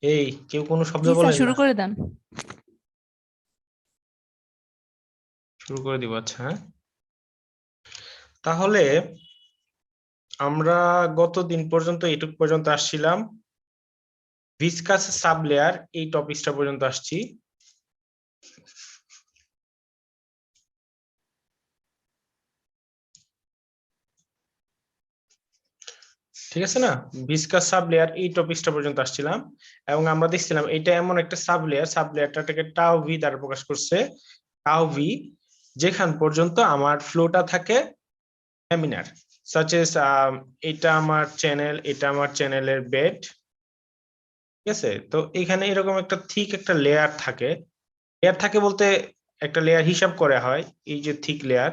এই কেউ কোনো শব্দ জি স্যার, বলেন শুরু না। করে দেন। শুরু করে দিব, আচ্ছা হ্যাঁ। তাহলে আমরা গত দিন পর্যন্ত এটুক পর্যন্ত আসছিলাম, ভিসকাস সাব লেয়ার এই টপিকটা পর্যন্ত আসছি। ঠিক আছে না, ভিসকাস সাব লেয়ার এই টপিকটা পর্যন্ত আসছিলাম, এবং আমরা দেখছিলাম এটা এমন একটা সাব লেয়ারটাকে টাও ভি দ্বারা প্রকাশ করছে। টাও ভি, যেখান পর্যন্ত আমার ফ্লোটা থাকে ল্যামিনার, সাচ এস এটা আমার চ্যানেল, এটা আমার চ্যানেলের বেড। ঠিক আছে, তো এখানে এরকম একটা থিক একটা লেয়ার থাকে বলতে একটা লেয়ার হিসাব করা হয়, এই যে থিক লেয়ার,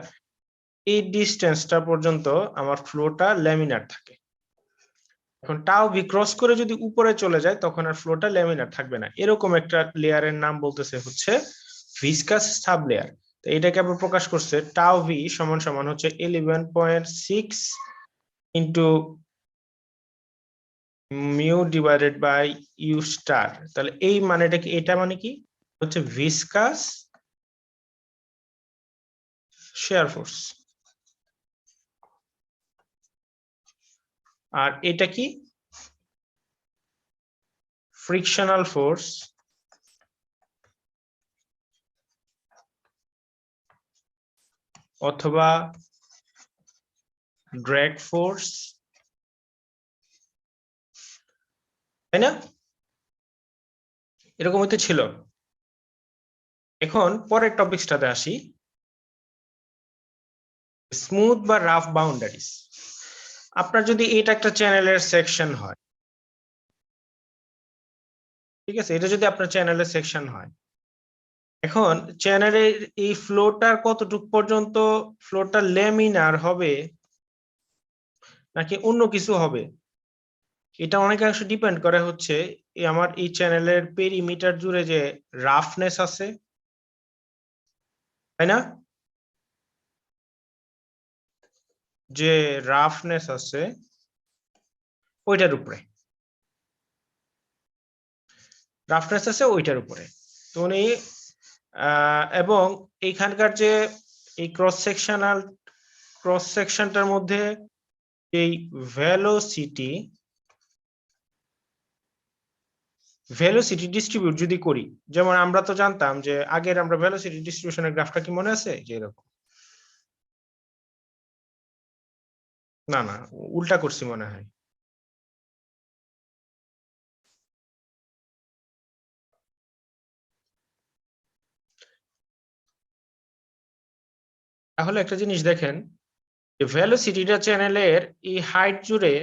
এই ডিস্টেন্সটা পর্যন্ত আমার ফ্লোটা ল্যামিনার থাকে। এখন টাও ভি ক্রস করে যদি উপরে চলে যায় তখন আর ফ্লোটা ল্যামিনার থাকবে না, এরকম একটা লেয়ারের নাম বলতেছে হচ্ছে ভিসকাস সাব লেয়ার। তো এটাকে আবার প্রকাশ করছে টাও ভি সমান সমান হচ্ছে 11.6 into mu divided by U star. তাহলে এই মানেটা কি, এটা মানে কি হচ্ছে ভিসকাস শেয়ার ফোর্স। আর এটা কি ফ্রিকশনাল ফোর্স অথবা ড্র্যাগ ফোর্স, তাই না? এরকমই তো ছিল। এখন পরের টপিকটাতে আসি, স্মুথ বা রাফ বাউন্ডারিজ। আপনার যদি এটা একটা চ্যানেলের সেকশন হয়, ঠিক আছে, এটা যদি আপনার চ্যানেলের সেকশন হয়, এখন চ্যানেলের এই ফ্লোটার কতটুকু পর্যন্ত ফ্লোটা ল্যামিনার হবে নাকি অন্য কিছু হবে, এটা অনেকাংশ ডিপেন্ড করে হচ্ছে আমার এই চ্যানেলের পেরিমিটার জুড়ে যে রাফনেস আছে, তাই না? যে রাফনেস আছে ওইটার উপরে, ওইটার উপরে। তো উনি এবং এইখানকার যে এই ক্রস সেকশনটার মধ্যে এই ভেলোসিটি ডিস্ট্রিবিউট যদি করি, যেমন আমরা তো জানতাম যে আগের আমরা ভেলোসিটি ডিস্ট্রিবিউশনের গ্রাফটা কি মনে আছে, যে এরকম, না না উল্টা করছি মনে হয়। তাহলে একটা জিনিস দেখেন, ভেলোসিটিটা চ্যানেলের এই হাইট জুড়ে,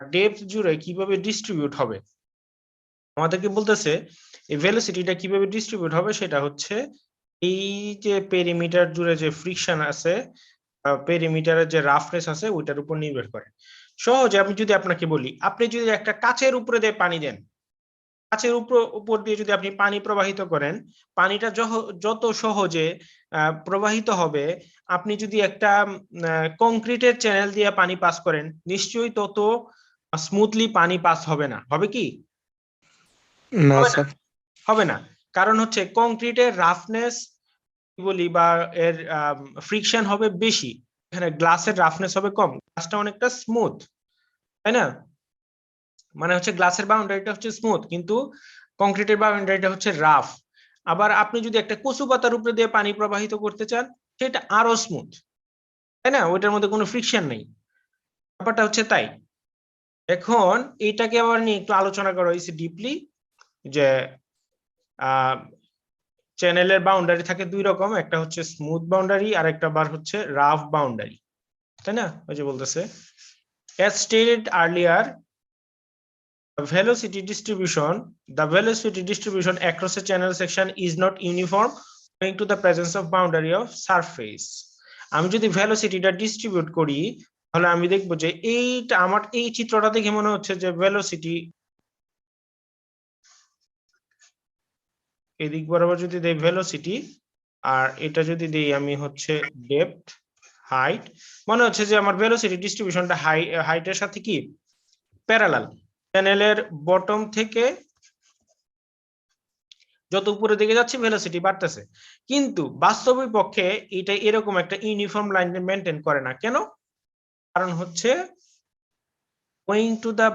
ডেপথ জুড়ে কিভাবে ডিস্ট্রিবিউট হবে, আমাদেরকে বলতেছে এই ভেলোসিটিটা কিভাবে ডিস্ট্রিবিউট হবে, সেটা হচ্ছে এই যে পেরিমিটার জুড়ে যে ফ্রিকশন আছে, পেরিমিটারের যে রাফনেস আছে ওইটার উপর নির্ভর করে। সহজে আমি যদি আপনাকে বলি, আপনি যদি একটা কাচের উপরে দিয়ে পানি দেন, কাচের উপর দিয়ে যদি আপনি পানি প্রবাহিত করেন, পানিটা যত সহজে প্রবাহিত হবে, আপনি যদি একটা কংক্রিটের চ্যানেল দিয়ে পানি পাস করেন, নিশ্চয়ই তত স্মুথলি পানি পাস হবে না, হবে কি? না হবে না, স্যার। হবে না। কারণ হচ্ছে কংক্রিটের রাফনেস বলি বা এর ফ্রিকশন হবে বেশি, এখানে গ্লাসের রাফনেস হবে কম, গ্লাসটা অনেকটা স্মুথ, তাই না? মানে হচ্ছে গ্লাসের বাউন্ডারিটা হচ্ছে স্মুথ, কিন্তু কংক্রিটের বাউন্ডারিটা হচ্ছে রাফ। আবার আপনি যদি একটা কচু পাতার উপরে দিয়ে পানি প্রবাহিত করতে চান, সেটা আরো স্মুথ, তাই না? ওইটার মধ্যে কোনো ফ্রিকশন নেই, ব্যাপারটা হচ্ছে তাই। এখন এইটাকে আবার নিয়ে একটু আলোচনা করা হয়েছে ডিপলি, যে চ্যানেলের বাউন্ডারি থাকে দুই রকম, একটা হচ্ছে স্মুথ বাউন্ডারি আর একটা বার হচ্ছে রাফ বাউন্ডারি, তাই না? ওই যে বলতেছে as stated earlier, the velocity distribution across a channel section is not uniform owing to the presence of boundary of surface. আমি যদি ভেলোসিটিটা ডিস্ট্রিবিউট করি, তাহলে আমি দেখবো যে এইটা আমার এই চিত্রটা দেখে মনে হচ্ছে যে ভেলোসিটি এদিক বরাবর যদি দেই ভেলোসিটি, আর এটা যদি দেই আমি হচ্ছে ডেপথ, হাইট, মনে হচ্ছে যে আমার ভেলোসিটি ডিস্ট্রিবিউশনটা হাইটের সাথে কি প্যারালাল, চ্যানেলের বটম থেকে যত উপরের দিকে যাচ্ছে ভেলোসিটি বাড়তেছে, কিন্তু বাস্তবিক পক্ষে এটা এরকম একটা ইউনিফর্ম লাইন মেনটেন করে না। কেন? কারণ হচ্ছে owing to the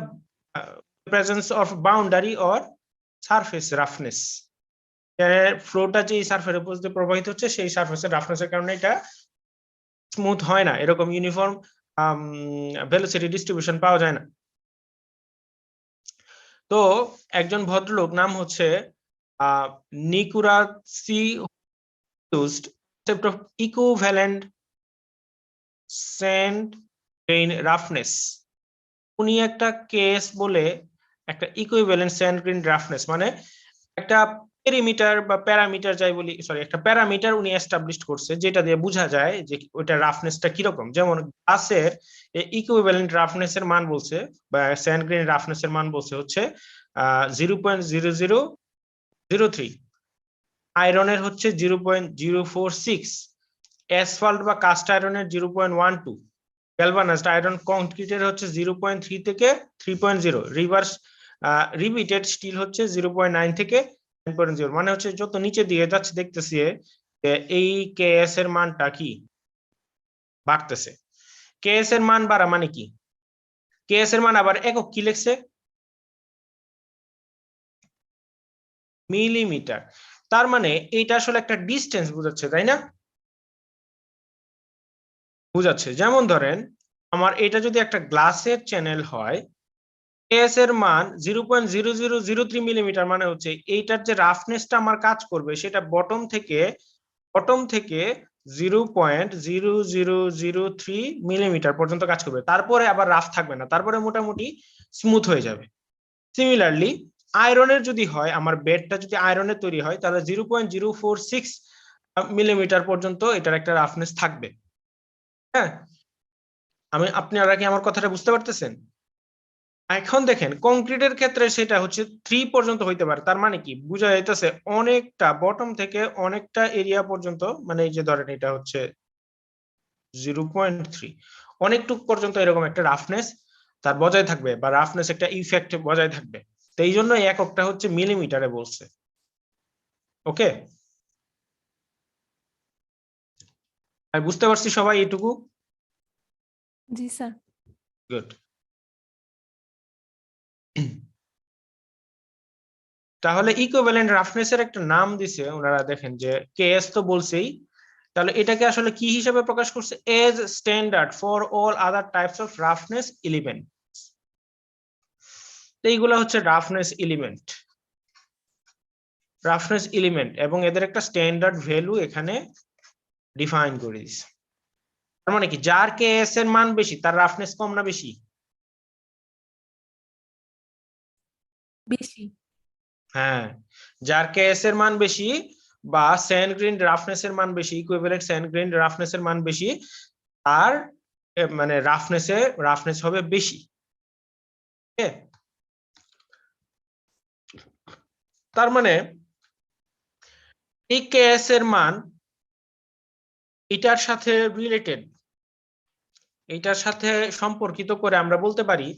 presence of boundary or surface roughness, ফ্লোটা যে সারফেসের উপর দিয়ে প্রবাহিত হচ্ছে সেই সারফেসের রাফনেসের কারণে এটা স্মুথ হয় না, এরকম ইউনিফর্ম ভেলোসিটি ডিস্ট্রিবিউশন পাওয়া যায় না। তো একজন ভদ্রলোক নাম হচ্ছে নিকুরাসি used concept of equivalent sand grain roughness। উনি একটা কেস বলে একটা ইকুইভ্যালেন্ট স্যান্ড গ্রেন রাফনেস মানে একটা পেরিমিটার বা প্যারামিটার যাই বলি, সরি একটা প্যারামিটার উনি এস্টাবলিশ করছে যেটা দিয়ে বোঝা যায় যে ওইটা রাফনেসটা কিরকম। যেমন গ্লাসের ইকুইভ্যালেন্ট রাফনেস এর মান বলছে বা স্যান্ড গ্রেন রাফনেস এর মান বলছে হচ্ছে 0.0003, আয়রনের হচ্ছে 0.046, অ্যাসফল্ট বা কাস্ট আয়রনের 0.12, গ্যালভানাইজড আয়রন কংক্রিটের হচ্ছে 0.3 থেকে 3.0, রিভার্স রিপিটেড স্টিল হচ্ছে 0.9 থেকে 9.0। মানে হচ্ছে যত নিচে দিয়ে যাচ্ছে দেখতেছি এই কেএস এর মানটা কি বাড়তেছে। কেএস এর মান বাড়া মানে কি? কেএস এর মান আবার একক কি লিখছে? মিলিমিটার। তার মানে এইটা আসলে একটা ডিস্টেন্স বোঝাচ্ছে, তাই না? বুঝাচ্ছে। যেমন ধরেন আমার এটা যদি একটা গ্লাসের চ্যানেল হয়, কেএস এর মান 0.0003 মিলিমিটার, মানে হচ্ছে এইটার যে রাফনেসটা আমার কাজ করবে সেটা বটম থেকে 0.0003 মিলিমিটার পর্যন্ত কাজ করবে, তারপরে আবার রাফ থাকবে না, তারপরে মোটামুটি স্মুথ হয়ে যাবে। সিমিলারলি আয়রনের যদি হয়, আমার বেডটা যদি আয়রনের তৈরি হয় তাহলে 0.046 মিলিমিটার পর্যন্ত এটার একটা রাফনেস থাকবে। হ্যাঁ, আপনারা কি আমার কথাটা বুঝতে পারতেছেন? এখন দেখেন কংক্রিটের ক্ষেত্রে সেটা হচ্ছে 3 পর্যন্ত হইতে পারে। তার মানে কি বোঝা যাইতেছে অনেকটা বটম থেকে অনেকটা এরিয়া পর্যন্ত, মানে এই যে ধরেন এটা হচ্ছে 0.3, অনেকটুক পর্যন্ত এরকম একটা রাফনেস তার বজায় থাকবে বা রাফনেস একটা ইফেক্ট বজায় থাকবে। তো এই জন্য এককটা হচ্ছে মিলিমিটারে বলছে। ওকে, আমি বুঝতে পারছি সবাই এটুকু? জি স্যার। গুড। তাহলে ইকুইভ্যালেন্ট রাফনেস এর একটা নাম দিছে ওনারা, দেখেন যে কেএস তো বলছেই, তাহলে এটাকে আসলে কি হিসেবে প্রকাশ করছে? As standard for all other types of roughness element. এইগুলা হচ্ছে রাফনেস এলিমেন্ট, রাফনেস এলিমেন্ট, এবং এদের একটা স্ট্যান্ডার্ড ভ্যালু এখানে ডিফাইন করে দিছে। তার মানে কি যার কেএস এর মান বেশি তার রাফনেস কম না বেশি? বেশি। হ্যাঁ, যার কেএস এর মান বেশি বা স্যান্ড গ্রেন রাফনেস এর মান বেশি, ইকুইভ্যালেন্ট স্যান্ড গ্রেন রাফনেস এর মান বেশি, আর মানে রাফনেস হবে বেশি। তার মানে এই কেএস এর মান এটার সাথে রিলেটেড, এটার সাথে সম্পর্কিত করে আমরা বলতে পারি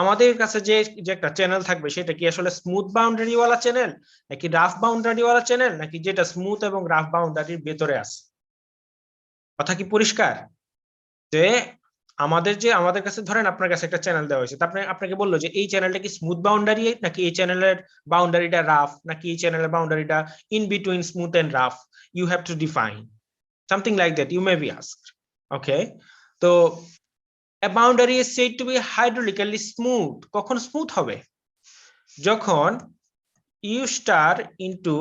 আমাদের কাছে যে যে একটা চ্যানেল থাকবে সেটা কি আসলে স্মুথ বাউন্ডারি ওয়ালা চ্যানেল নাকি রাফ বাউন্ডারি ওয়ালা চ্যানেল, নাকি যেটা স্মুথ এবং রাফ বাউন্ডারির ভেতরে আছে। কথা কি পরিষ্কার? যে আমাদের কাছে ধরেন আপনার কাছে একটা চ্যানেল দেওয়া হয়েছে, তারপরে আপনাকে বললো যে এই চ্যানেলটা কি স্মুথ বাউন্ডারি নাকি এই চ্যানেলের বাউন্ডারিটা রাফ নাকি এই চ্যানেলের বাউন্ডারিটা in between smooth and rough, you have to define something like that, you may be asked. Okay, তো a boundary is said to be hydraulically smooth। কখন স্মুথ হবে? যখন u star into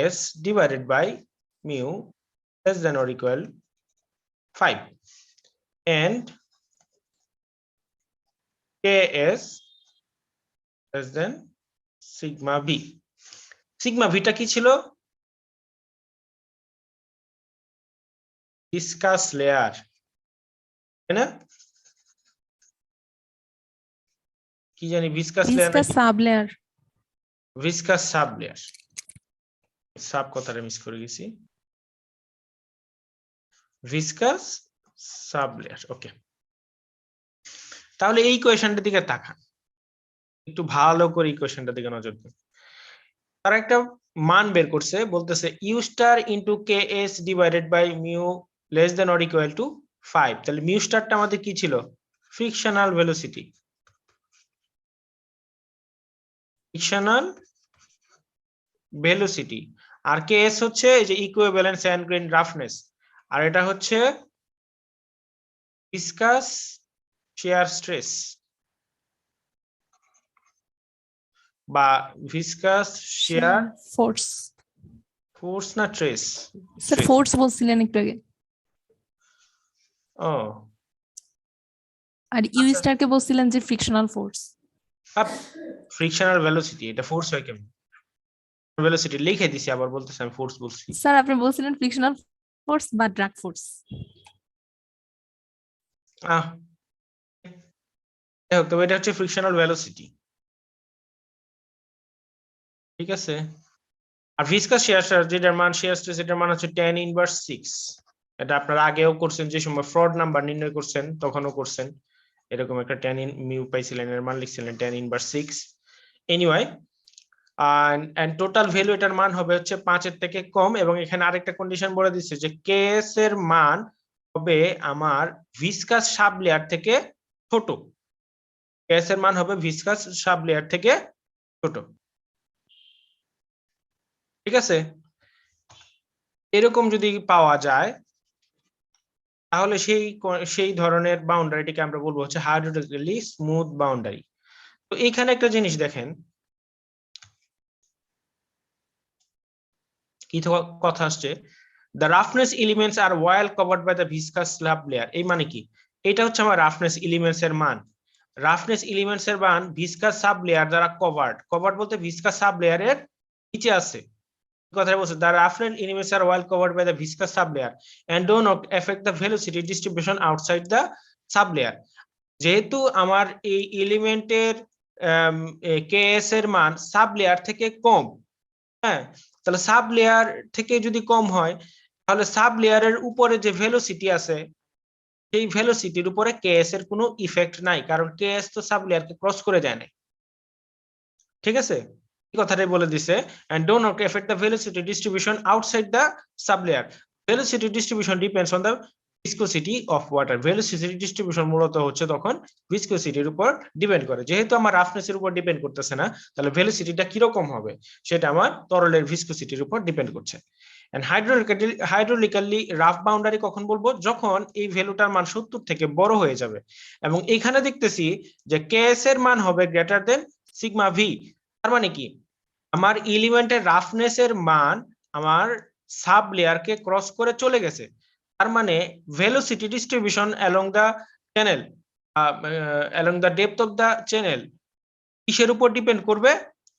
as divided by mu less than or equal 5 and as less than sigma v। Sigma ভিটা কি ছিল? Viscous layer, তাই না? কি জানি viscous layer viscous sub layer. Viscous sub layer, sub কথাটা মিস করে গেছি, ভিসকাস সাব লেয়ার। ওকে, তাহলে এই ইকুয়েশনটার দিকে তাকান, একটু ভালো করে ইকুয়েশনটার দিকে নজর দিন। তারা একটা মান বের করছে, বলতেছে U star into K S divided by mu less than or equal to 5। তাহলে মিউ স্টারটা আমাদের কি ছিল? Frictional velocity, frictional velocity. আর কে এস হচ্ছে এই যে ইকুইভ্যালেন্ট স্যান্ড গ্রেন রাফনেস, আর এটা হচ্ছে ভিসকাস শিয়ার স্ট্রেস বা ভিসকাস শিয়ার ফোর্স। ফোর্স না ট্রেস? স্যার ফোর্স বলছিলেন একটু আগে, ও আর ইউ স্টারকে বলছিলেন যে ফ্রিকশনাল ফোর্স। ফ্রিকশনাল ভেলোসিটি, এটা ফোর্স হয় কেমন? ভেলোসিটি লিখে দিছি, আবার বলতেছি আমি ফোর্স বলছি। স্যার আপনি বলছিলেন ফ্রিকশনাল ফোর্স বা ড্রাগ ফোর্স। তবে এটা হচ্ছে ফ্রিকশনাল ভেলোসিটি, ঠিক আছে। আর ভিসকাস শিয়ার স্ট্রেস যেটার মান, শিয়ার স্ট্রেস এটার মান হচ্ছে tan ইনভার্স 6। এটা আপনারা আগেও করছেন, যে সময় ফ্রড নাম্বার নির্ণয় করছেন তখনও করছেন, এরকম একটা tan মিউ পাইছিলেন, এর মান লিখছিলেন tan inverse 6। Anyway, and total value এটার মান হবে হচ্ছে 5 এর থেকে কম, এবং এখানে আরেকটা কন্ডিশন বলে দিচ্ছে যে কেএস এর মান হবে আমার ভিসকাস সাব লেয়ার থেকে ছোট, কেএস এর মান হবে ভিসকাস সাব লেয়ার থেকে ছোট, ঠিক আছে। এরকম যদি পাওয়া যায় তাহলে সেই ধরনের বাউন্ডারিটিকে আমরা বলবো হচ্ছে হাইড্রোলিক্যালি স্মুথ বাউন্ডারি। তো এখানে একটা জিনিস দেখেন, কি কথা আসছে, the roughness elements are well covered by the viscous slab layer। এই মানে কি? এটা হচ্ছে আমার রাফনেস এলিমেন্টস এর মান। রাফনেস এলিমেন্টস এর মান ভিসকাস সাব লেয়ার দ্বারা কভার্ড, কভার্ড বলতে ভিসকাস সাব লেয়ারের নিচে আছে, কথা বলছে the roughness elements are well covered by the viscous sub layer and do not affect the velocity distribution outside the sub layer। যেহেতু আমার এই এলিমেন্টের কেএস এর মান সাব লেয়ার থেকে কম, হ্যাঁ, তাহলে সাব লেয়ার থেকে যদি কম হয় তাহলে সাব লেয়ারের উপরে যে ভেলোসিটি আছে সেই ভেলোসিটির উপরে কেএস এর কোনো ইফেক্ট নাই, কারণ কেএস তো সাব লেয়ারকে ক্রস করে যায় না, ঠিক আছে। এই কথাটাই বলে দিছে, and do not affect the velocity distribution outside the sublayer। velocity distribution depends on the viscosity of water। velocity distribution মূলত হচ্ছে তখন ভিসকোসিটির উপর ডিপেন্ড করে, যেহেতু আমার রাফনেস এর উপর ডিপেন্ড করতেছে না, তাহলে ভেলোসিটিটা কি রকম হবে সেটা আমার তরলের ভিসকোসিটির উপর ডিপেন্ড করছে। এন্ড হাইড্রোলিক্যালি রাফ বাউন্ডারি কখন বলবো? যখন এই ভ্যালুটার মান 70 থেকে বড় হয়ে যাবে, এবং এখানে দেখতেছি যে কেএস এর মান হবে গ্রেটার দেন সিগমা ভি। তার মানে কি, আমার এলিমেন্টের রাফনেস এর মান আমার সাব লেয়ারকে ক্রস করে চলে গেছে, তার মানে velocity distribution along the channel, along the depth of the channel কিসের উপর ডিপেন্ড করবে?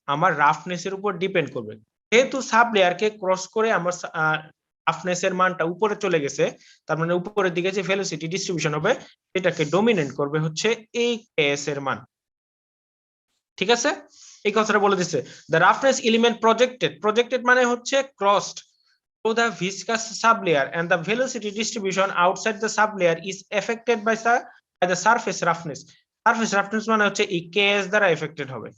আমার রাফনেস এর উপর ডিপেন্ড করবে। যেহেতু সাব লেয়ারকে ক্রস করে আমার রাফনেস এর মানটা উপরে চলে গেছে, তার মানে উপরের দিকে যে ভেলোসিটি ডিস্ট্রিবিউশন হবে এটাকে ডমিনেট করবে হচ্ছে এই কেএস এর মান, ঠিক আছে। এই কথাটা বলে দিচ্ছে, the roughness element projected মানে হচ্ছে crossed through the viscous sublayer and the velocity distribution outside the sublayer is affected by the surface roughness। surface roughness মানে হচ্ছে এই ks দ্বারা affected হবে।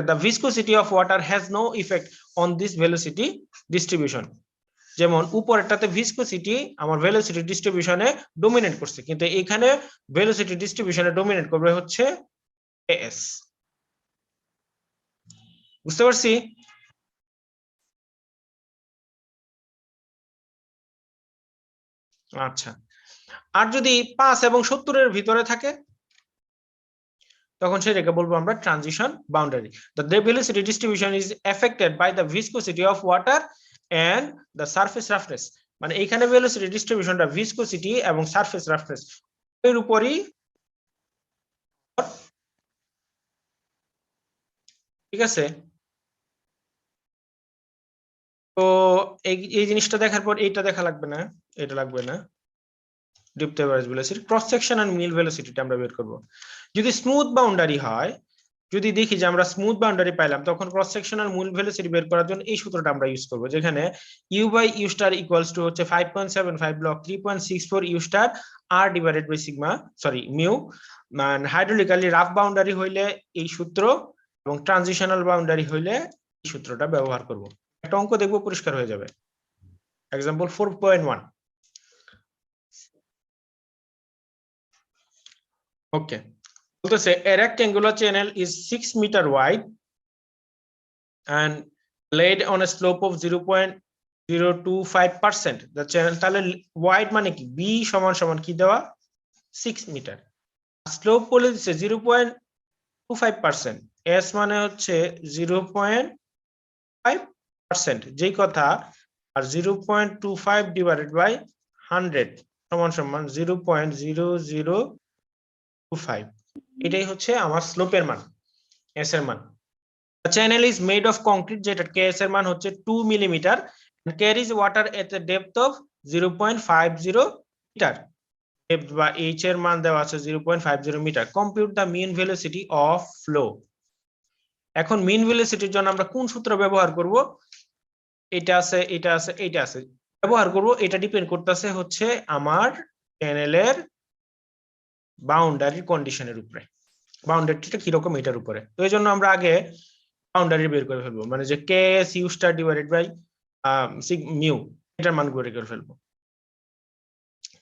the viscosity of water has no effect on this velocity distribution। যেমন উপরেরটাতে viscosity আমার velocity ডিস্ট্রিবিউশনে dominate করছে, কিন্তু এখানে ভেলোসিটি ডিস্ট্রিবিউশনে ডমিনেট করবে হচ্ছে ks। বুঝতে পারছি? আচ্ছা, আর যদি 5 এবং 70 এর ভিতরে থাকে তখন সেটাকে বলবো আমরা transition boundary. The velocity distribution is affected by the viscosity of water and the surface roughness। মানে এখানে ভেলোসিটি ডিস্ট্রিবিউশনটা ভিসকোসিটি এবং সারফেস রাফনেস এর উপরই, ঠিক আছে। তো এই জিনিসটা দেখার পর এইটা দেখা লাগবে না, এটা লাগবে না, depth average velocity, cross section and mean ভেলোসিটিটা আমরা বের করব। যদি স্মুথ বাউন্ডারি হয় যদি দেখি যে আমরা স্মুথ বাউন্ডারি পাইলাম তখন ক্রস সেকশনাল মূল ভেলোসিটি বের করার জন্য এই সূত্রটা আমরা ইউজ করব, যেখানে U by U star equals to হচ্ছে 5.75 log 3.64 U star R divided by sigma mu. Hydraulically rough boundary হইলে এই সূত্র এবং ট্রানজিশনাল বাউন্ডারি হইলে এই সূত্রটা ব্যবহার করব। একটা অঙ্ক দেখবো, পরিষ্কার হয়ে যাবে। এক্সাম্পল 4.1। ওকে, বলতেছে a rectangular channel is 6 meter wide and laid on a slope of 0.025%. the channel তাহলে wide মানে কি, b সমান সমান কি দেওয়া 6 মিটার, স্লোপ বলে দিচ্ছে 0.25%, s মানে হচ্ছে 0.5%, যেই কথা, আর 0.25 ডিভাইডেড বাই 100 সমান সমান 0.0025। এটাই হচ্ছে আমার স্লোপের মান, এস এর মান। The channel is made of concrete, যেটা KS এর মান হচ্ছে 2 millimetre, and carries water at a depth of 0.50 metre. Depth বা h এর মান দেওয়া আছে 0.50 metre. Compute the mean velocity of flow। এখন মিন ভেলোসিটির জন্য আমরা কোন সূত্র ব্যবহার করব? এটা আছে, এটা আছে, এটা আছে, ব্যবহার করব। এটা ডিপেন্ড করতেছে হচ্ছে আমার চ্যানেলের বাউন্ডারির কন্ডিশনের উপরে, বাউন্ডারিটা কিরকম এটার উপরে। তো এই জন্য আমরা আগে বাউন্ডারি বের করে ফেলবো, মানে যে K S U star divided by mu, এটার মান বের করে ফেলবো।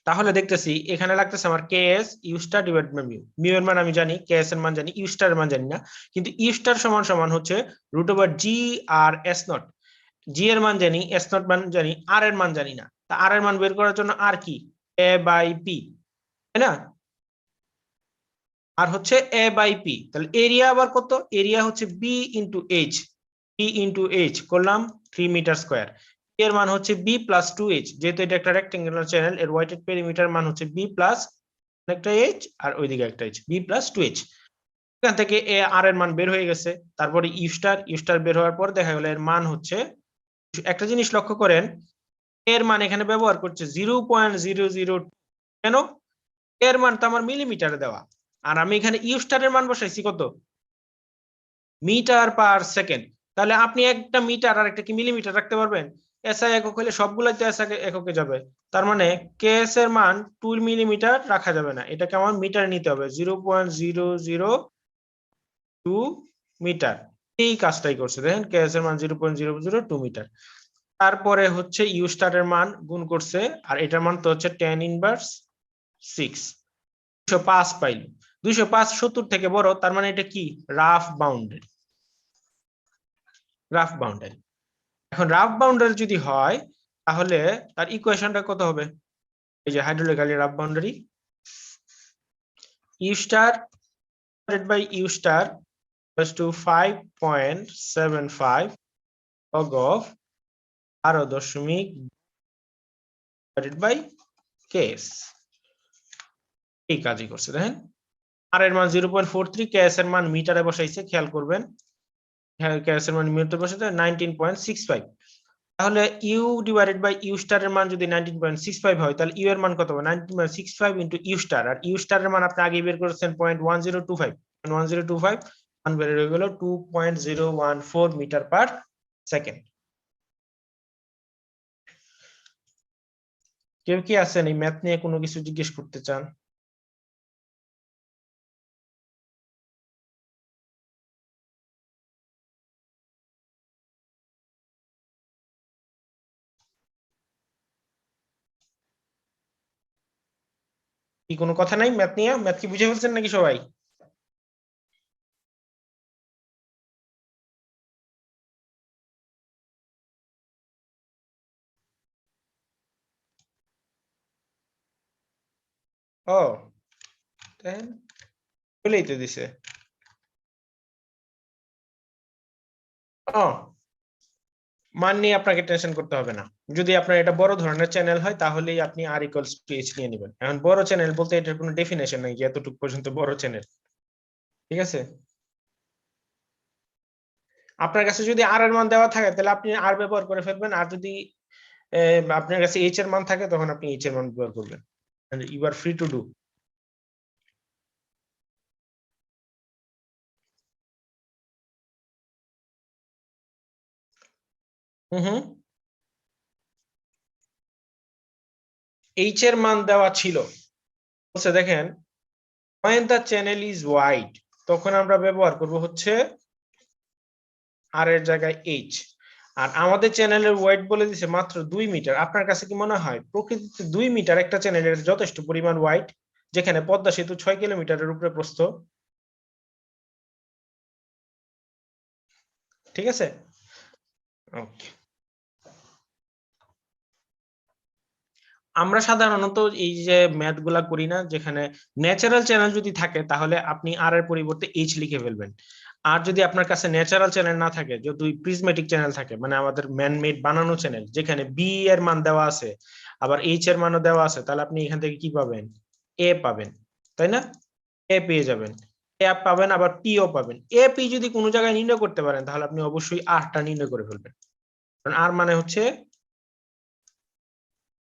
তাহলে দেখতেছি এখানে লাগতেছে আমার K S U star divided by mu. Mu এর মান আমি জানি, কে এস এর মান জানি, ইউ স্টার এর মান জানি না। কিন্তু ইউ স্টার সমান সমান হচ্ছে root over G R S nought. G এর মান জানি, এস নট মান জানি, আর এর মান জানি না। তা আর এর মান বের করার জন্য আর কি, এ বাই পি, তাই না? আর হচ্ছে এ বাই পি। তাহলে এরিয়া আবার কত? এরিয়া হচ্ছে B into H. B into H করলাম 3 মিটার স্কোয়ার। এর মান হচ্ছে বি প্লাস 2h, যেহেতু এটা একটা রেক্টেঙ্গুলার চ্যানেল, এর ওয়াইটেড পেরিমিটার মান হচ্ছে বি প্লাস একটা এইচ আর ওইদিকে একটা এইচ, বি প্লাস 2h। এখান থেকে এ আর এর মান বের হয়ে গেছে। তারপরে ইউ স্টার বের হওয়ার পর দেখা গেল এর মান হচ্ছে, একটা জিনিস লক্ষ্য করেন, এর মান এখানে ব্যবহার করছে 0.002। কেন? এর মান তো আমার মিলিমিটারে দেওয়া, আর আমি এখানে ইউ স্টারের মান বসাইছি কত, মিটার পার সেকেন্ড। তাহলে আপনি একটা মিটার আর একটা কি মিলিমিটার রাখতে পারবেন? এসআই একক হলে সবগুলাই তো এসআই এককে যাবে। তার মানে কেএস এর মান 2 মিলিমিটার রাখা যাবে না, এটাকে আমার মিটার নিতে হবে, 0.002 মিটার। এই কাজটাই করছে, দেখেন কেএস এর মান 0.002 মিটার। তারপরে হচ্ছে ইউ স্টারের মান গুণ করছে, আর এটার মান তো হচ্ছে tan ইনভার্স 6, 205 পাইল। 205 70 থেকে বড়, তার মানে এটা কি রাফ বাউন্ডারি। Rough boundary. এখন রাফ বাউন্ডারি যদি হয় তাহলে তার ইকুয়েশনটা কত হবে? এই যে hydraulically rough boundary, U star divided by U star equals to 5.75 log of 12 divided by KS. এই কাজই করছে, দেখেন আর এর মান 0.43, কেএস এর মান মিটারে বসাইছে, খেয়াল করবেন। হ্যাঁ, কেএস এর মান মিটারে বসাইছে 19.65। তাহলে U divided by U star এর মান যদি 19.65 হয়, তাহলে ইউ এর মান কত হবে? 19.65 ইনটু ইউ স্টার, আর ইউ স্টার এর মান আপনি আগে বের করেছেন 0.1025 মান বের হয়ে গেল 2.014 মিটার পার সেকেন্ড। কেউ কি আছেন এই ম্যাথ নিয়ে কোনো কিছু জিজ্ঞেস করতে চান? কি কোনো কথা নাই ম্যাথ নিয়ে? ম্যাথ কি বুঝে ফেলছেন নাকি সবাই? ও দেন, বলেই তো দিছে। ও, মান নিয়ে আপনাকে টেনশন করতে হবে না। যদি আপনার এটা বড় ধরনের চ্যানেল হয় তাহলেই আপনি আর ইকুয়ালস টু এইচ নিয়ে নেবেন। এখন বড় চ্যানেল বলতে এটার কোনো ডেফিনেশন নাই যে এতটুকু পর্যন্ত বড় চ্যানেল, ঠিক আছে? আপনার কাছে যদি আর এর মান দেওয়া থাকে তাহলে আপনি আর ব্যবহার করে ফেলবেন, আর যদি আপনার কাছে এইচ এর মান থাকে তখন আপনি এইচ এর মান ব্যবহার করবেন। You are free to do. Hmm H এর মান দেওয়া ছিল, বলছে দেখেন when the channel is wide তখন আমরা ব্যবহার করব হচ্ছে আর এর জায়গায় এইচ। আর আমাদের চ্যানেলের ওয়েট বলে দিছে মাত্র 2 মিটার। আপনার কাছে কি মনে হয় প্রকৃতিতে 2 মিটার একটা চ্যানেলের যথেষ্ট পরিমাণ ওয়াইড, যেখানে পদ্মা সেতু 6 কিলোমিটারের উপরে প্রস্থ? ঠিক আছে, ওকে। আমরা সাধারণত এই যে ম্যাথ গুলা করি না, যেখানে ন্যাচারাল চ্যানেল যদি থাকে তাহলে আপনি আর এর পরিবর্তে এইচ লিখে ফেলবেন। আর যদি আপনার কাছে ন্যাচারাল চ্যানেল না থাকে, যদি প্রিজমেটিক চ্যানেল থাকে, মানে আমাদের ম্যানমেড বানানো চ্যানেল, যেখানে বি এর মান দেওয়া আছে আবার এইচ এর মানও দেওয়া আছে, তাহলে আপনি এখান থেকে কি পাবেন? এ পাবেন, তাই না? এ পেয়ে যাবেন, এ পাবেন, আবার পিও পাবেন। এ পি যদি কোনো জায়গায় নির্ণয় করতে পারেন তাহলে আপনি অবশ্যই আরটা নির্ণয় করে ফেলবেন, কারণ আর মানে হচ্ছে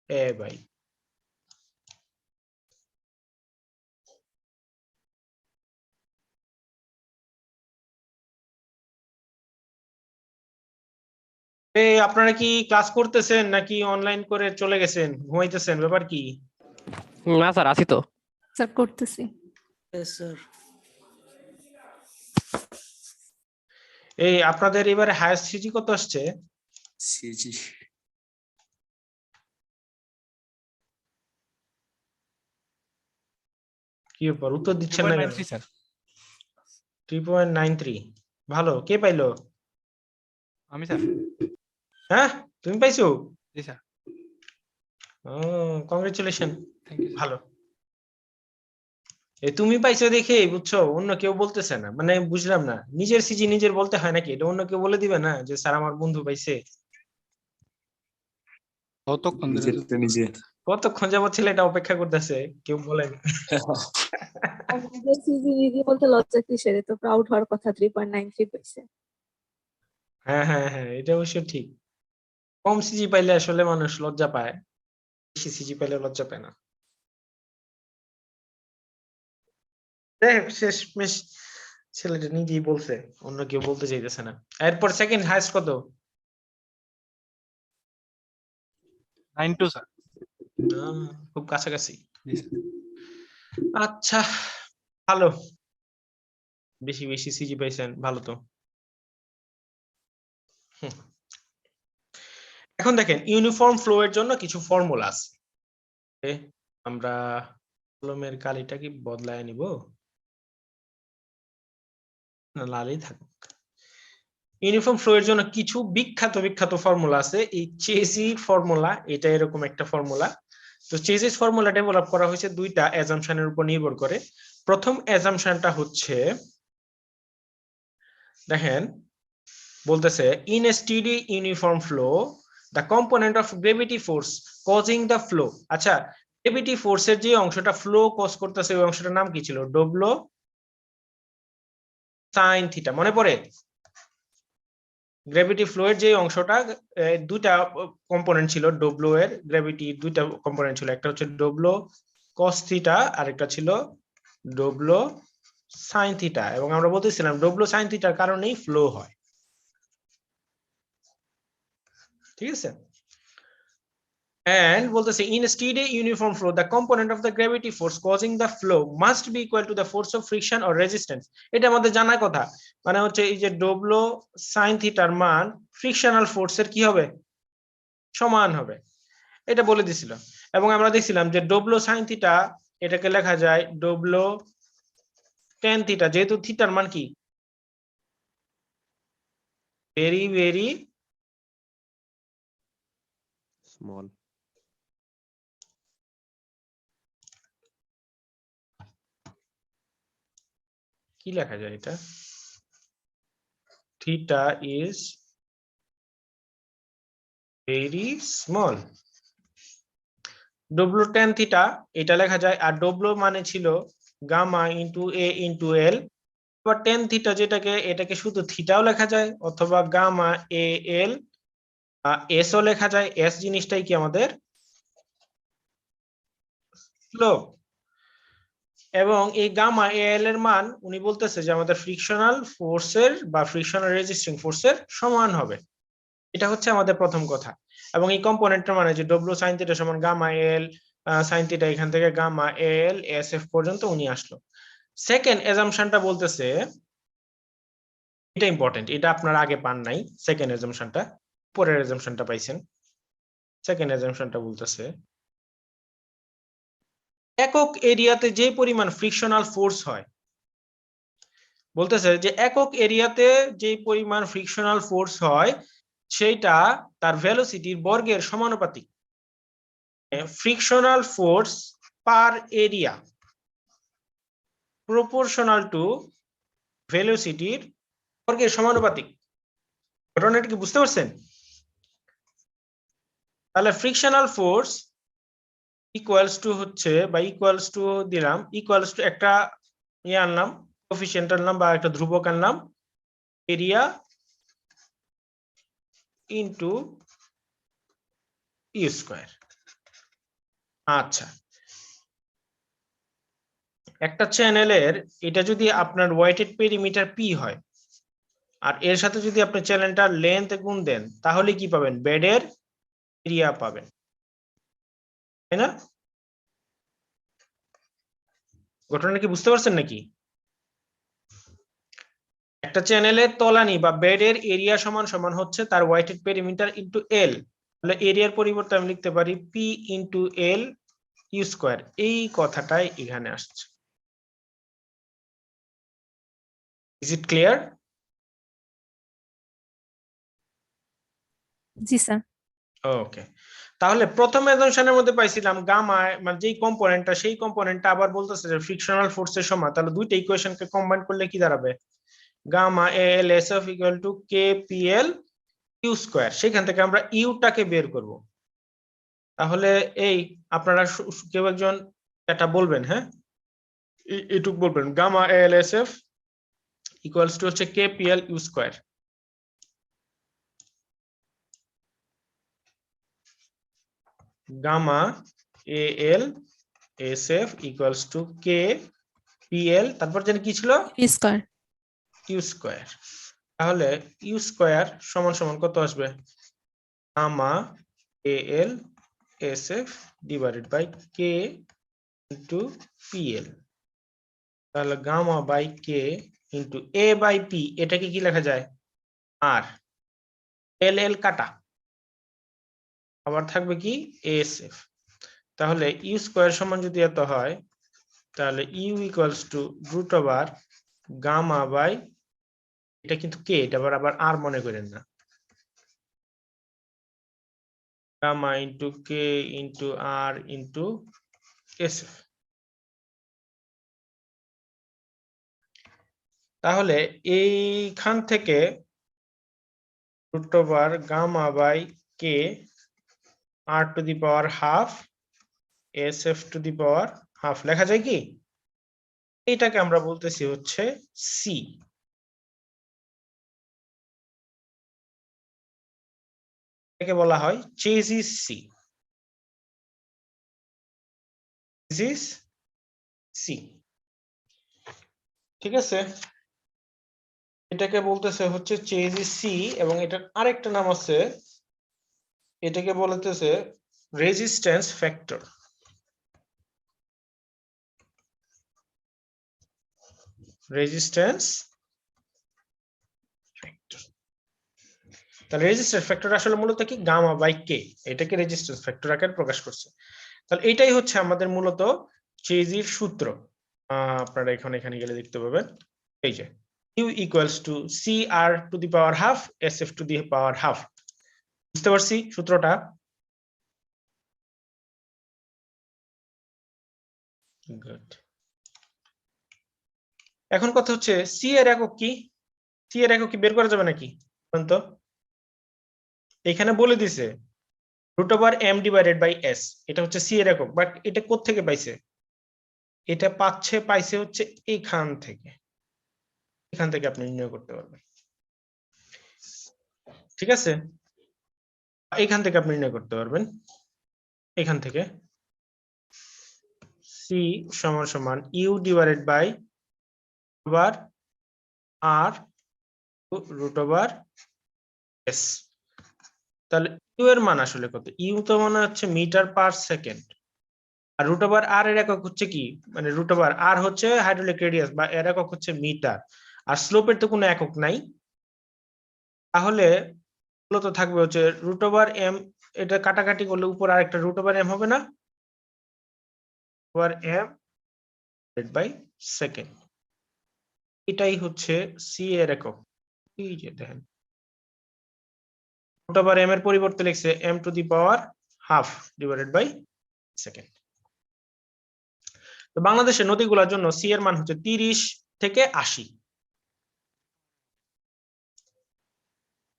এ বাই। আপনারা কি ক্লাস করতেছেন নাকি অনলাইন করে চলে গেছেন, ঘুমাইতেছেন, ব্যাপার কি? না স্যার, আছি তো। স্যার করতেছি। এই আপনাদের এবারে হায়েস্ট সিজি কত আসছে? সিজি কি ব্যাপার, উত্তর দিচ্ছেন না কেন? 3.93 স্যার। 3.93, ভালো। কে পাইলো? আমি স্যার। হ্যাঁ, তুমি পাইছো? জি স্যার। ও, কংগ্রেচুলেশন, থ্যাংক ইউ। ভালো। এই তুমি পাইছো দেখে বুঝছো, অন্য কেউ বলতেছে না, মানে বুঝলাম না, নিজের সিজি নিজের বলতে হয় নাকি? এটা অন্য কেউ বলে দিবে না যে স্যার আমার বন্ধু পাইছে? কতক্ষণ ধরে নিজেরটা নিজে কতক্ষণ যাবত ছেলেটা অপেক্ষা করতেছে, কেউ বলেন? নিজের সিজি নিজে বলতে লজ্জা কিসের, তো প্রাউড হওয়ার কথা। 3.93 পাইছে। হ্যাঁ হ্যাঁ হ্যাঁ, এটা অবশ্য ঠিক। কম সিজি পাইলে আসলে মানুষ লজ্জা পায়, বেশি সিজি পাইলে লজ্জা পায় না। শেষমেশ ছেলেটা নিজেই বলছে, অন্য কেউ বলতে চাইতেছে না। এরপর সেকেন্ড হাইস্ট কত? 9.2 স্যার। খুব কাছাকাছি। জি স্যার। আচ্ছা, ভালো, বেশি বেশি সিজি পাইছেন, ভালো তো। হুম। এখন দেখেন ইউনিফর্ম ফ্লো এর জন্য কিছু ফর্মুলা আছে। আমরা কলমের কালিটা কি বদলায় নিব না লালই থাকুক? ইউনিফর্ম ফ্লো এর জন্য কিছু বিখ্যাত বিখ্যাত ফর্মুলা আছে। এই চেজি ফর্মুলা, এটা এরকম একটা ফর্মুলা। তো চেজিস ফর্মুলা ডেভেলপ করা হয়েছে দুইটা অ্যাজাম্পশনের উপর নির্ভর করে। প্রথম অ্যাজাম্পশনটা হচ্ছে, দেখেন বলতেছে in a steady uniform flow the component of gravity force causing the flow. আচ্ছা, গ্রেভিটি ফোর্সের যে অংশটা ফ্লো কজ করতেছে ওই অংশটার নাম কি ছিল? ডব্লু সাইন থিটা, মনে পড়ে? গ্র্যাভিটি ফ্লো এর যে অংশটা, দুইটা কম্পোনেন্ট ছিল ডব্লু এর, গ্র্যাভিটি দুইটা কম্পোনেন্ট ছিল, একটা হচ্ছে ডব্লু কস থিটা আর একটা ছিল ডব্লু সাইন থিটা। এবং আমরা বলতেছিলাম ডব্লু সাইন থিটার কারণেই ফ্লো হয়, ঠিক আছে? And বলতেছে in a steady uniform flow the component of the gravity force causing the flow must be equal to the force of friction or resistance. এটা আমাদের জানা কথা, মানে হচ্ছে এই যে ডব্লু সাইন থিটার মান ফ্রিকশনাল ফোর্সের কি হবে? সমান হবে, এটা বলে দিছিল। এবং আমরা দেখছিলাম যে ডব্লু সাইন থিটা এটাকে লেখা যায় ডব্লু টেন থিটা, যেহেতু থিটার মান কি ভেরি ভেরি স্মল। কি লেখা যায় এটা, theta is very small. W tan theta এটা লেখা যায়, আর ডব্লু মানে ছিল গামা ইন্টু এ ইন্টু এল। আবার টেন থিটা যেটাকে, এটাকে শুধু থিটাও লেখা যায় অথবা গামা এ এল এস ও লেখা যায়। এস জিনিসটাই কি আমাদের স্লোপ। এবং এই গামা এ এল এর মান উনি বলতেছে যে আমাদের ফ্রিকশনাল ফোর্সের বা ফ্রিকশনাল রেজিস্টিং ফোর্সের সমান হবে। এটা হচ্ছে আমাদের প্রথম কথা। এবং এই কম্পোনেন্টের মানে যে ডব্লিউ সাইন থিটা সমান গামা এল সাইন থিটা, এখান থেকে গামা এল এস এফ পর্যন্ত উনি আসলো। সেকেন্ড অ্যাজাম্পশনটা বলতেছে, এটা ইম্পর্টেন্ট, এটা আপনারা আগে পান নাই। সেকেন্ড অ্যাজাম্পশনটা, পরের অ্যাজাম্পশনটা পাইছেন। সেকেন্ড অ্যাজাম্পশনটা বলতেছে একক এরিয়াতে যে পরিমাণ ফ্রিকশনাল ফোর্স হয়, বলতেছে যে একক এরিয়াতে যে পরিমাণ ফ্রিকশনাল ফোর্স হয় সেইটা তার ভেলোসিটির বর্গের সমানুপাতিক। Frictional force per area proportional to ভেলোসিটির বর্গের সমানুপাতিক। ঘটনাটা কি বুঝতে পারছেন? তাহলে ফ্রিকশনাল ফোর্স ইকুয়ালস টু হচ্ছে, বা ইকুয়ালস টু দিলাম, ইকুয়ালস টু একটা ইয়ে আনলাম, কোএফিশিয়েন্ট আনলাম বা একটা ধ্রুবক আনলাম, এরিয়া ইনটু ইউ স্কয়ার। আচ্ছা, একটা চ্যানেলের এটা যদি আপনার ওয়েটেড পেরিমিটার পি হয়, আর এর সাথে যদি আপনি চ্যানেলটার লেন্থ গুণ দেন, তাহলে কি পাবেন? বেডের এরিয়া পাবেন, তাই না? ঘটনাটা কি বুঝতে পারছেন নাকি? একটা চ্যানেলের তলানি বা বেডের এরিয়া সমান সমান হচ্ছে তার ওয়েটেড পেরিমিটার ইনটু এল। তাহলে এরিয়ার পরিবর্তে আমি লিখতে পারি P into L U square. এই কথাটাই এখানে আসছে। Is it clear? জি স্যার। ওকে, তাহলে প্রথম অ্যাজাম্পশনের মধ্যে পাইছিলাম গামা, মানে যেই কম্পোনেন্টটা, সেই কম্পোনেন্টটা আবার বলতেছে যে ফ্রিকশনাল ফোর্সের সমান। তাহলে দুইটা ইকুয়েশনকে কম্বাইন করলে কি দাঁড়াবে? Gamma L S F equal to K P L U square. সেখান থেকে আমরা ইউটাকে বের করব। তাহলে এই আপনারা কেউ একজন এটা বলবেন, হ্যাঁ এটুক বলবেন, gamma L S F equals to হচ্ছে K P L U square. Gamma A L S F equals to K P L, তারপর যেন কি ছিল? P square. U square. তাহলে ইউ স্কয়ার সমান সমান কত আসবে? Gamma A L S F divided by K into P L. তাহলে gamma by K into A by P, এটাকে কি লেখা যায়? আর এল এল কাটা, আবার থাকবে কি? S F. তাহলে ইউ স্কয়ার সমান যদি এত হয়, তাহলে U equals to root over gamma by, এটা কিন্তু কে, এটা আবার আর মনে করেন না, gamma into K into R into S F. তাহলে এইখান থেকে root over gamma by K R to the power half S F to the power half লেখা যায় কি? এইটাকে আমরা বলতেছি হচ্ছে সি। এটাকে বলা হয় চেজিস সি। চেজিস সি, ঠিক আছে? এটাকে বলতেছে হচ্ছে চেজিস সি, এবং এটার আরেকটা নাম আছে, এটাকে বলতেছে রেজিস্ট্যান্স ফ্যাক্টর। Resistance factor. তাহলে রেজিস্ট্যান্স ফ্যাক্টর আসলে মূলত কি? গামা বাই কে, এটাকে রেজিস্ট্যান্স ফ্যাক্টর আকারে প্রকাশ করছে। তাহলে এটাই হচ্ছে আমাদের মূলত চেজির সূত্র। আপনারা এখানে গেলে দেখতে পাবেন, এই যে U equals to C R to the power half S F to the power half. বুঝতে পারছি সূত্রটা? গুড। এখন কথা হচ্ছে সি এর একক কি? সি এর একক কি বের করা যাবে নাকি? তো এখানে বলে দিছে root over M divided by S, এটা হচ্ছে সি এর একক। বাট এটা কোত্থেকে পাইছে? এটা পাইছে হচ্ছে এখান থেকে। এখান থেকে আপনি নির্ণয় করতে পারবেন, ঠিক আছে? এখান থেকে আপনি নির্ণয় করতে পারবেন, এখান থেকে সি সমান সমান U divided by over R root over S. তাহলে ইউ এর মান আসলে কত? ইউ তো মনে হচ্ছে মিটার পার সেকেন্ড, আর রুট ওভার আর এর একক হচ্ছে কি, মানে রুট ওভার আর হচ্ছে হাইড্রোলিক রেডিয়াস বা এর একক হচ্ছে মিটার, আর স্লোপের তো কোনো একক নাই। তাহলে মূলত থাকবে হচ্ছে রুট ওভার এম, এটা কাটাকাটি করলে উপর আরেকটা রুট ওভার এম হবে না, ওভার এম বাই সেকেন্ড। এটাই হচ্ছে সি এর একক। এই যে দেখেন রুট ওভার এম এর পরিবর্তে লিখছে M to the power half divided by second. তো বাংলাদেশের নদীগুলোর জন্য সি এর মান হচ্ছে 30 থেকে 80।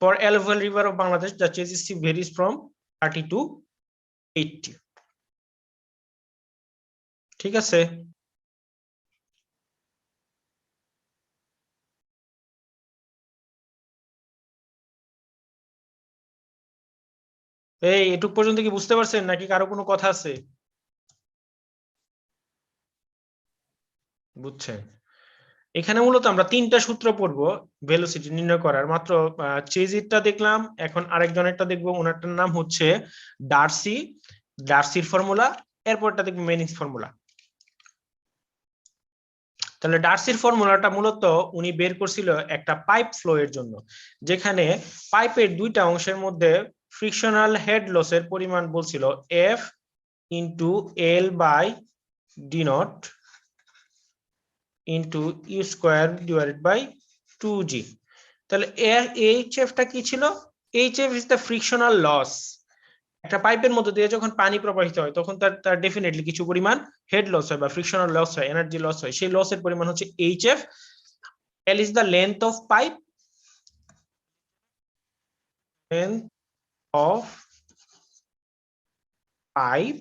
For alluvial river of Bangladesh, the changes C varies from 30 to 80. ঠিক আছে? এই এটুক পর্যন্ত কি বুঝতে পারছেন নাকি কারো কোনো কথা আছে? বুঝছেন? এখানে মূলত আমরা তিনটা সূত্র পড়বো ভেলোসিটি নির্ণয় করার। মাত্র চেজিটটা দেখলাম, এখন আরেকজনেরটা দেখবো, ওনারটার নাম হচ্ছে ডার্সি, ডার্সির ফর্মুলা, এরপরটা দেখবো মেনিংস ফর্মুলা। তাহলে ডার্সির ফর্মুলাটা মূলত উনি বের করছিল একটা পাইপ ফ্লো এর জন্য, যেখানে পাইপের দুইটা অংশের মধ্যে ফ্রিকশনাল হেড লসের পরিমাণ বলছিল F into L by D not into U square divided by 2g। তাহলে এইচএফটা কি ছিল? HF is the frictional loss. একটা পাইপের মধ্যে দিয়ে যখন পানি প্রবাহিত হয় তখন তার ডেফিনেটলি কিছু পরিমাণ হেড লস হয় বা ফ্রিকশনাল লস হয়, এনার্জি লস হয়, সেই লসের পরিমাণ হচ্ছে HF. L is the length of pipe, length of pipe,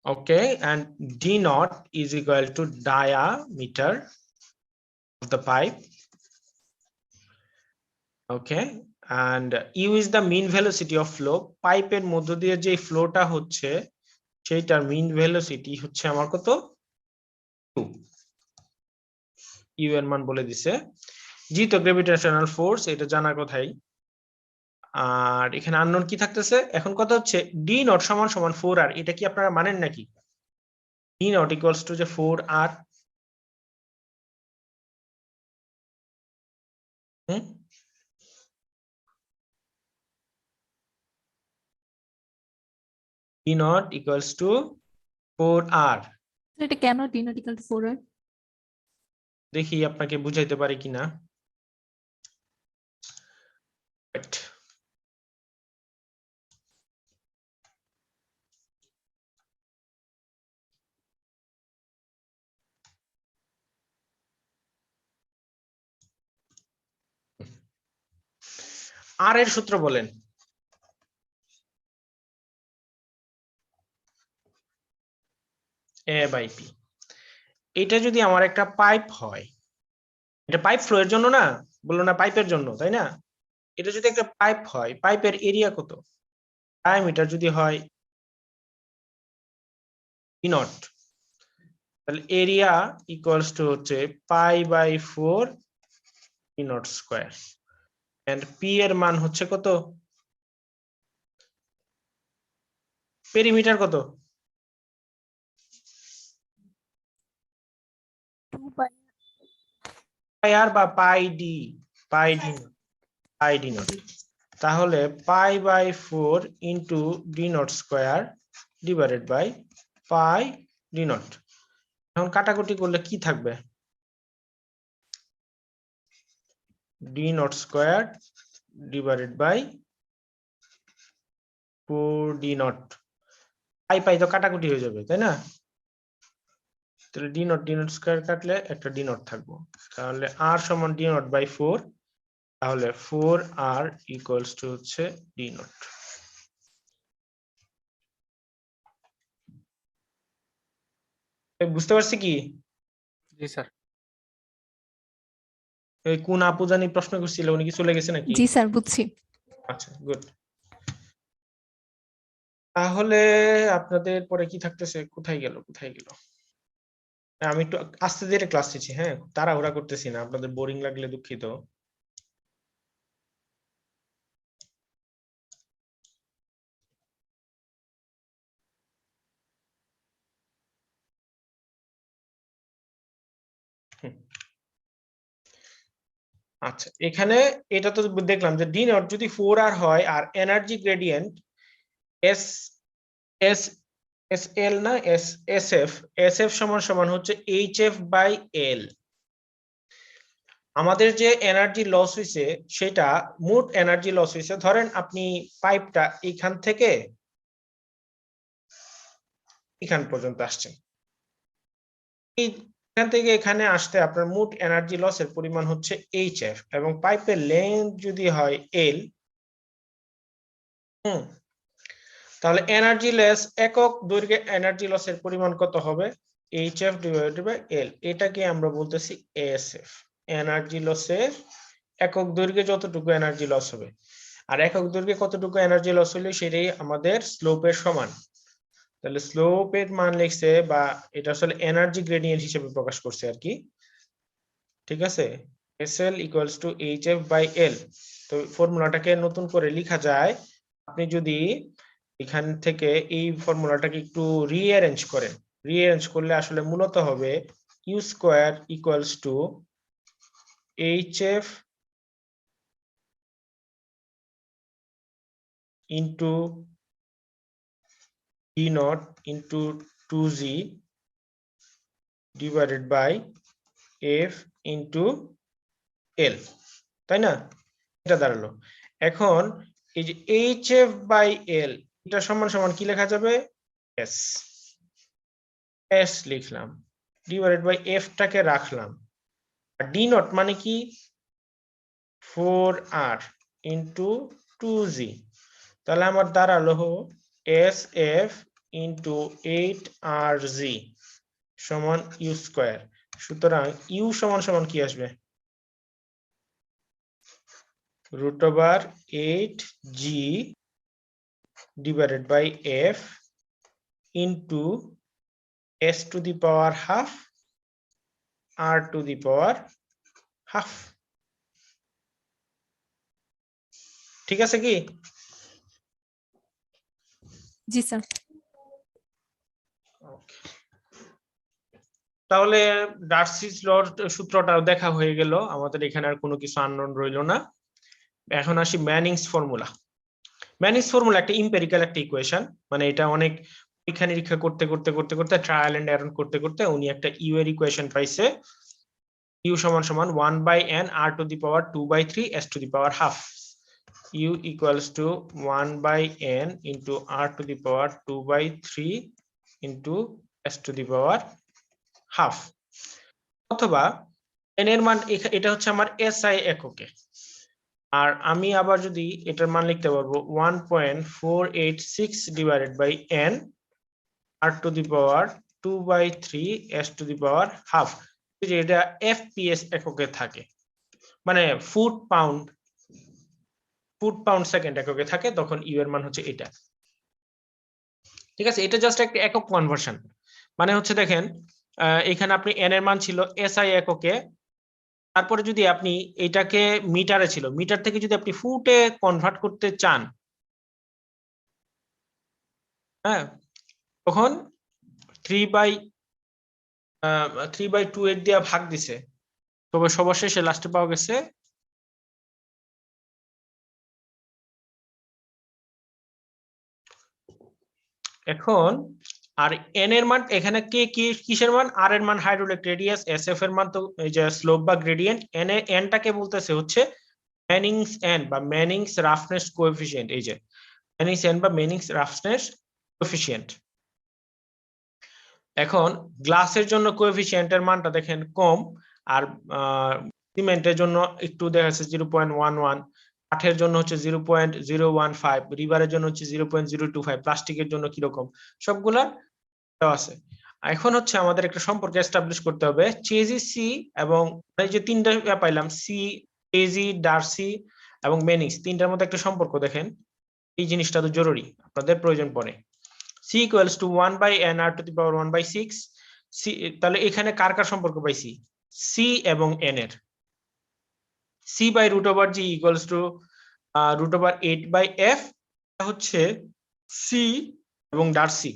okay, and d naught is equal to diameter of the pipe, okay, and u is the mean velocity of flow। পাইপের মধ্য দিয়ে যে ফ্লোটা হচ্ছে সেইটার মিন ভেলোসিটি হচ্ছে আমার কত, you এর মান বলে দিছে। জি তো গ্র্যাভিটেশনাল ফোর্স, এটা জানা কথাই। আর এখানে আননোন কি থাকতেছে, এখন কথা হচ্ছে ডি নট সমান সমান 4r। এটা কি আপনারা মানেন নাকি? ডি নট ইকুয়ালস টু যে 4r। D not equals to 4r। এটা কেন ডি নট ইকুয়াল টু 4 হয়? দেখি আপনাকে বুঝাইতে পারি কিনা। আর এর সূত্র বলেন। এ বাই পি। এটা যদি আমার একটা পাইপ হয়, এটা পাইপ ফ্লো এর জন্য না, বললো না পাইপের জন্য, তাই না? এটা যদি একটা পাইপ হয়, পাইপের এরিয়া কত, ডায়ামিটার যদি হয় ই নট, তাহলে এরিয়া ইকুয়ালস টু হচ্ছে pi by 4 E naught square, and P এর মান হচ্ছে কত, পেরিমিটার কত, 2 by পাই আর বা pi D, pi D, pi D nought. তাহলে pi by 4 into D nought square divided by pi D nought. এখন কাটাকুটি করলে কি থাকবে, D nought square divided by 4 D nought. Pi pi তো কাটাকুটি হয়ে যাবে, তাই না? তাহলে ডি নট স্কয়ার কাটলে একটা ডি নট থাকবো, তাহলে আর সমান ডি নট বাই 4, তাহলে 4r ইকুয়ালস টু হচ্ছে ডি নট। বুঝতে পারছি কি? জি স্যার। এই কোন আপু জানি প্রশ্ন করছিল, উনি কি চলে গেছে নাকি? জি স্যার, বুঝছি। আচ্ছা, গুড। তাহলে আপনাদের পরে কি থাকতেছে, কোথায় গেল কোথায় গেল? আমি একটু আস্তে ধীরে ক্লাস নিচ্ছি, হ্যাঁ, তাড়াহুড়া করতেছি না, আপনাদের বোরিং লাগলে দুঃখিত। আচ্ছা, এখানে এটা তো দেখলাম যে ডি নট যদি 4r হয় আর energy gradient S S S L না এস এস এফ সমান সমান হচ্ছে এইচ এফ বাই এল। আমাদের যে এনার্জি লস হয়েছে সেটা মোট এনার্জি লস হয়েছে, ধরেন আপনি পাইপটা এখান থেকে এখান পর্যন্ত আসছেন, এখান থেকে এখানে আসতে আপনার মোট এনার্জি লসের পরিমাণ হচ্ছে এইচ এফ, এবং পাইপের লেন্থ যদি হয় এল, তাহলে এনার্জি লস একক দৈর্ঘ্যে এনার্জি লসের পরিমাণ কত হবে? H F divided by L. এটাকে আমরা বলতেছি এএসএফ, এনার্জি লসের একক দৈর্ঘ্যে যতটুকু এনার্জি লস হবে। আর একক দৈর্ঘ্যে কতটুকু এনার্জি লস হলে সেটাই আমাদের স্লোপের সমান। তাহলে স্লোপের মান লিখছে, বা এটা আসলে এনার্জি গ্রেডিয়েন্ট হিসেবে প্রকাশ করছে আর কি, ঠিক আছে? SL equals to HF by L. তো ফর্মুলাটাকে নতুন করে লেখা যায়, আপনি যদি এখান থেকে এই ফর্মুলাটাকে একটু রিঅ্যারেঞ্জ করেন, রিঅ্যারেঞ্জ করলে আসলে মূলত হবে U square equals to HF into D not into 2g divided by F into L, তাই না? এটা দাঁড়ালো। এখন এই যে এইচ এফ বাই এল, এটা সমান সমান কি লেখা যাবে? এস, এস লিখলাম, ডিভাইডেড বাই এফ টাকে রাখলাম, আর ডি নট মানে কি? 4r into 2g। তাহলে আমার দাঁড়ালো এস এফ ইন্টু 8rg সমান ইউ স্কয়ার। সুতরাং ইউ সমান সমান কি আসবে? root over 8g divided by f into s to the power half r to the power half। ঠিক আছে কি? জি স্যার। তাহলে ডার্সিস লর সূত্রটাও দেখা হয়ে গেল, আমাদের এখানে আর কোনো কিছু আননোন রইল না। এখন আসি ম্যানিংস ফর্মুলা। ম্যানিংস ফর্মুলা একটা ইম্পেরিক্যাল একটা ইকুয়েশন, মানে এটা অনেক পরীক্ষা নিরীক্ষা করতে করতে করতে করতে ট্রায়াল এন্ড এরর করতে করতে উনি একটা ইউ এর ইকুয়েশন পাইছে, ইউ সমান সমান 1/n r to the power 2/3 s to the power half। u equals to 1/n into r to the power 2/3 into s to the power half। অথবা n এর মান এটা হচ্ছে আমার SI এককে, আর আমি আবার যদি এটার মান লিখতে পারবো 1.486 divided by n r to the power 2/3 s to the power half। এটা FPS এককে থাকে, মানে ফুট পাউন্ড সেকেন্ড এককে থাকে, তখন ইউ এর মান হচ্ছে এটা। ঠিক আছে, এটা জাস্ট একটা একক কনভার্সন। মানে হচ্ছে দেখেন, এখানে আপনি এন এর মান ছিল এসআই এককে, তারপরে যদি আপনি এটাকে মিটারে ছিল, মিটার থেকে যদি আপনি ফুটে কনভার্ট করতে চান, হ্যাঁ, তখন 3/2 দিয়ে ভাগ দিছে, তবে সর্বশেষে লাস্টে পাওয়া গেছে এখন। আর এন এর মান এখানে কে কি কিসের মান? আর এর মান হাইড্রোলিক রেডিয়াস, এস এফ এর মান তো এই যে স্লোপ বা গ্রেডিয়েন্ট, এন এনটাকে বলতেছে হচ্ছে ম্যানিংস এন বা ম্যানিংস রাফনেস কোএফিসিয়েন্ট। এই যে ম্যানিংস এন বা ম্যানিংস রাফনেস কোএফিসিয়েন্ট। এখন গ্লাসের জন্য কোএফিসিয়েন্টের মানটা দেখেন কম, আর সিমেন্টের জন্য একটু দেখা যাচ্ছে 0.11, কাঠের জন্য হচ্ছে 0.015, রিবারের জন্য হচ্ছে 0.025, প্লাস্টিকের জন্য কিরকম, সবগুলা দেওয়া আছে। এখন হচ্ছে আমাদের একটা সম্পর্ক এস্টাবলিশ করতে হবে, চেজি সি এবং এই যে তিনটা পাইলাম, সি, চেজি, ডার্সি এবং মেনিংস, তিনটার মধ্যে একটা সম্পর্ক দেখেন, এই জিনিসটা তো জরুরি, আপনাদের প্রয়োজন পড়ে। c equals to 1/n r to the power 1/6। তাহলে এখানে কার কার সম্পর্ক পাইছি? c এবং n এর। c by root over g equals to root over 8/f হচ্ছে c এবং ডার্সি,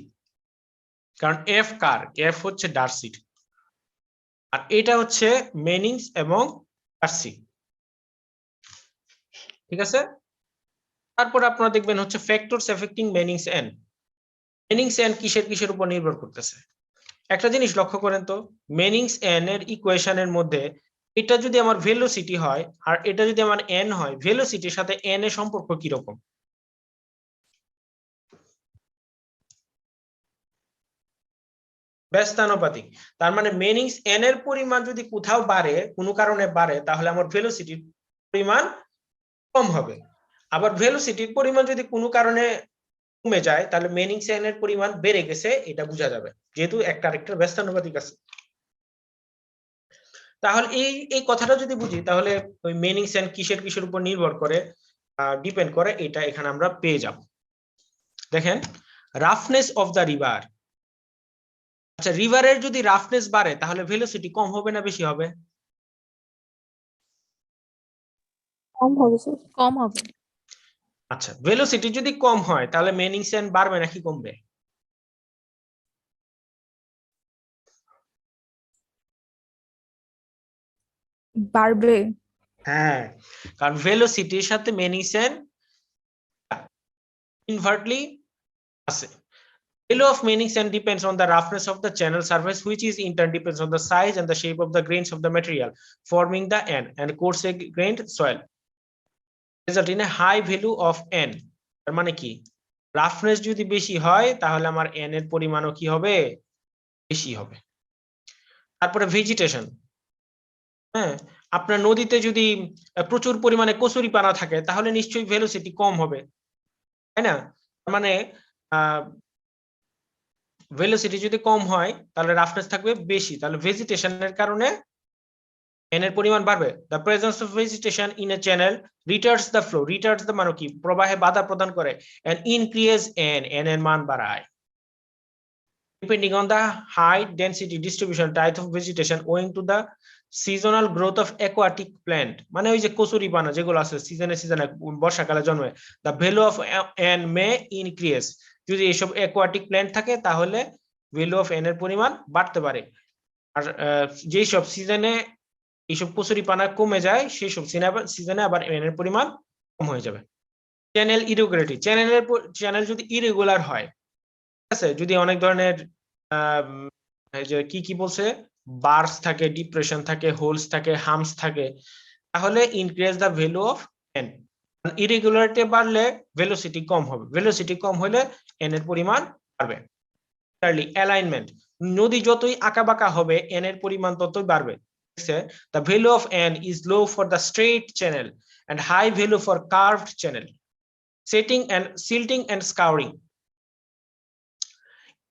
কারণ f কার? f হচ্ছে ডার্সির। আর এটা হচ্ছে মেনিংস এবং পার্সি। ঠিক আছে, তারপর আপনারা দেখবেন হচ্ছে ফ্যাক্টরস এফেক্টিং মেনিংস এন। মেনিংস এন কিসের কিসের উপর নির্ভর করতেছে? একটা জিনিস লক্ষ্য করেন তো, মেনিংস এন এর ইকুয়েশনের মধ্যে এটা যদি আমার ভেলোসিটি হয় আর এটা যদি আমার এন হয়, ভেলোসিটির সাথে এন এর সম্পর্ক কি রকম? ব্যস্তানুপাতিক। তার মানে মেনিংস এন এর পরিমাণ যদি কোথাও বাড়ে, কোনো কারণে বাড়ে, তাহলে আমার ভেলোসিটির পরিমাণ কম হবে। আবার ভেলোসিটির পরিমাণ যদি কোনো কারণে কমে যায়, তাহলে মেনিংস এন এর পরিমাণ বেড়ে গেছে, এটা বোঝা যাবে, যেহেতু একটা আরেকটার ব্যস্তানুপাতিক আছে। তাহলে এই কথাটা যদি বুঝি, তাহলে ওই মেনিংস এন কিসের কিসের উপর নির্ভর করে, ডিপেন্ড করে, এটা এখানে আমরা পেয়ে যাব। দেখেন, রাফনেস অফ দ্য রিভার। আচ্ছা, রিভারের যদি রাফনেস বাড়ে তাহলে ভেলোসিটি কম হবে না বেশি হবে? কম হবে স্যার। কম হবে। আচ্ছা, ভেলোসিটি যদি কম হয় তাহলে মেনিংস এন বাড়বে নাকি কমবে? বাড়বে। হ্যাঁ, কারণ ভেলোসিটির সাথে মেনিংস এন ইনভার্টলি আছে। Value of meanings and depends on the roughness of the channel surface, which is in turn depends on the size and the shape of the grains of the material forming the N and coarse grained soil, result in a high value of N. তার মানে কি, roughness যদি বেশি হয় তাহলে আমার N এর পরিমাণও কি হবে? বেশি হবে। তারপরে ভেজিটেশন। হ্যাঁ, আপনার নদীতে যদি প্রচুর পরিমাণে কচুরিপানা থাকে তাহলে নিশ্চয়ই ভেলোসিটি কম হবে, তাই না? মানে ভেলোসিটি যদি কম হয় তাহলে রাফনেস থাকবে বেশি, তাহলে ভেজিটেশনের কারণে এন এর পরিমাণ বাড়বে। The presence of vegetation in a channel retards the flow. Retards the মানে কি, প্রবাহে বাধা প্রদান করে, এন্ড ইনক্রিজ এন, এন এর মান বাড়ায়। Depending on the height density distribution type of vegetation owing to the seasonal growth of aquatic plant, মানে ওই যে কচুরিপানা যেগুলো আছে সিজনে সিজনে বর্ষাকালে জন্মে, the value of N may increase. যদি এইসব অ্যাকোয়াটিক প্ল্যান্ট থাকে তাহলে ভ্যালু অফ এন এর পরিমাণ বাড়তে পারে। আর যেই সব সিজনে এইসব কচুরিপানা কমে যায় সেই সব সিজনে আবার এন এর পরিমাণ কম হয়ে যাবে। চ্যানেল ইরেগুলারিটি, চ্যানেল যদি ইরেগুলার হয়, ঠিক আছে, যদি অনেক ধরনের যে কি বলছে, বার্স থাকে, ডিপ্রেশন থাকে, হোলস থাকে, হামস থাকে, তাহলে increase the value of N. Irregularity বাড়লে ভেলোসিটি কম হবে, ভেলোসিটি কম হলে এন এর পরিমাণ বাড়বে। অ্যালাইনমেন্ট, নদী যতই আঁকাবাঁকা হবে এন এর পরিমাণ ততই বাড়বে। The value of n is low for the straight channel and high value for curved channel. Setting and silting and scouring.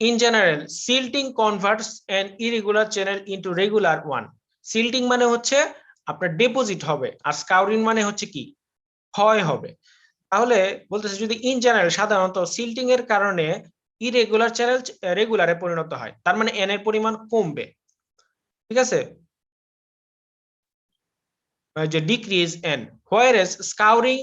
In general, silting converts an irregular channel into regular one. Silting মানে হচ্ছে আপনার deposit হবে, আর স্কাউরিং মানে হচ্ছে কি, ক্ষয় হবে। তাহলে বলতেছে যদি ইন জেনারেল, সাধারণত সিল্টিং এর কারণে ইরেগুলার চ্যানেল রেগুলারে পরিণত হয়, তার মানে এন এর পরিমাণ কমবে। ঠিক আছে, যে decrease N, whereas scouring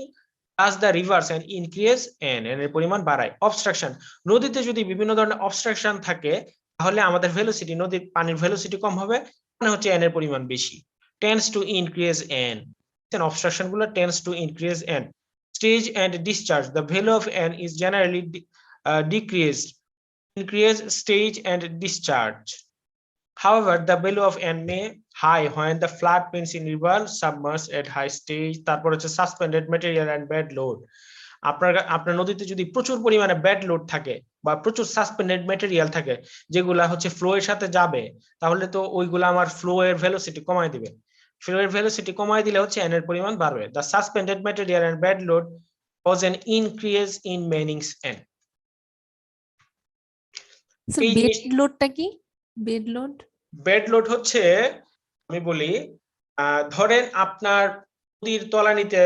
does the reverse and increase n, এর পরিমাণ বাড়ায়। অবস্ট্রাকশন, নদীতে যদি বিভিন্ন ধরনের অবস্ট্রাকশন থাকে তাহলে আমাদের ভেলোসিটি, নদীর পানির ভেলোসিটি কম হবে, মানে হচ্ছে n এর পরিমাণ বেশি, tends to increase n, obstruction গুলো tends to increase n. Stage and discharge, the value of n is generally decreased, increase stage and discharge. However, the value of n may high when the flood plains in river submerged at high stage. তারপর হচ্ছে suspended material and bad load. আপনার নদীতে যদি প্রচুর পরিমাণে bad load থাকে বা প্রচুর সাসপেন্ডেড ম্যাটেরিয়াল থাকে যেগুলা হচ্ছে ফ্লো এর সাথে যাবে, তাহলে তো ওইগুলা আমার ফ্লো এর ভেলোসিটি কমায় দিবে। ফ্লো এর ভেলোসিটি কমায় দিলে হচ্ছে এন এর পরিমাণ বাড়বে। The suspended material and bad load cause an increase in Manning's n. Bed লোডটা কি? বেড লোড, বেড লোড হচ্ছে, আমি বলি, ধরেন আপনার নদীর তলানিতে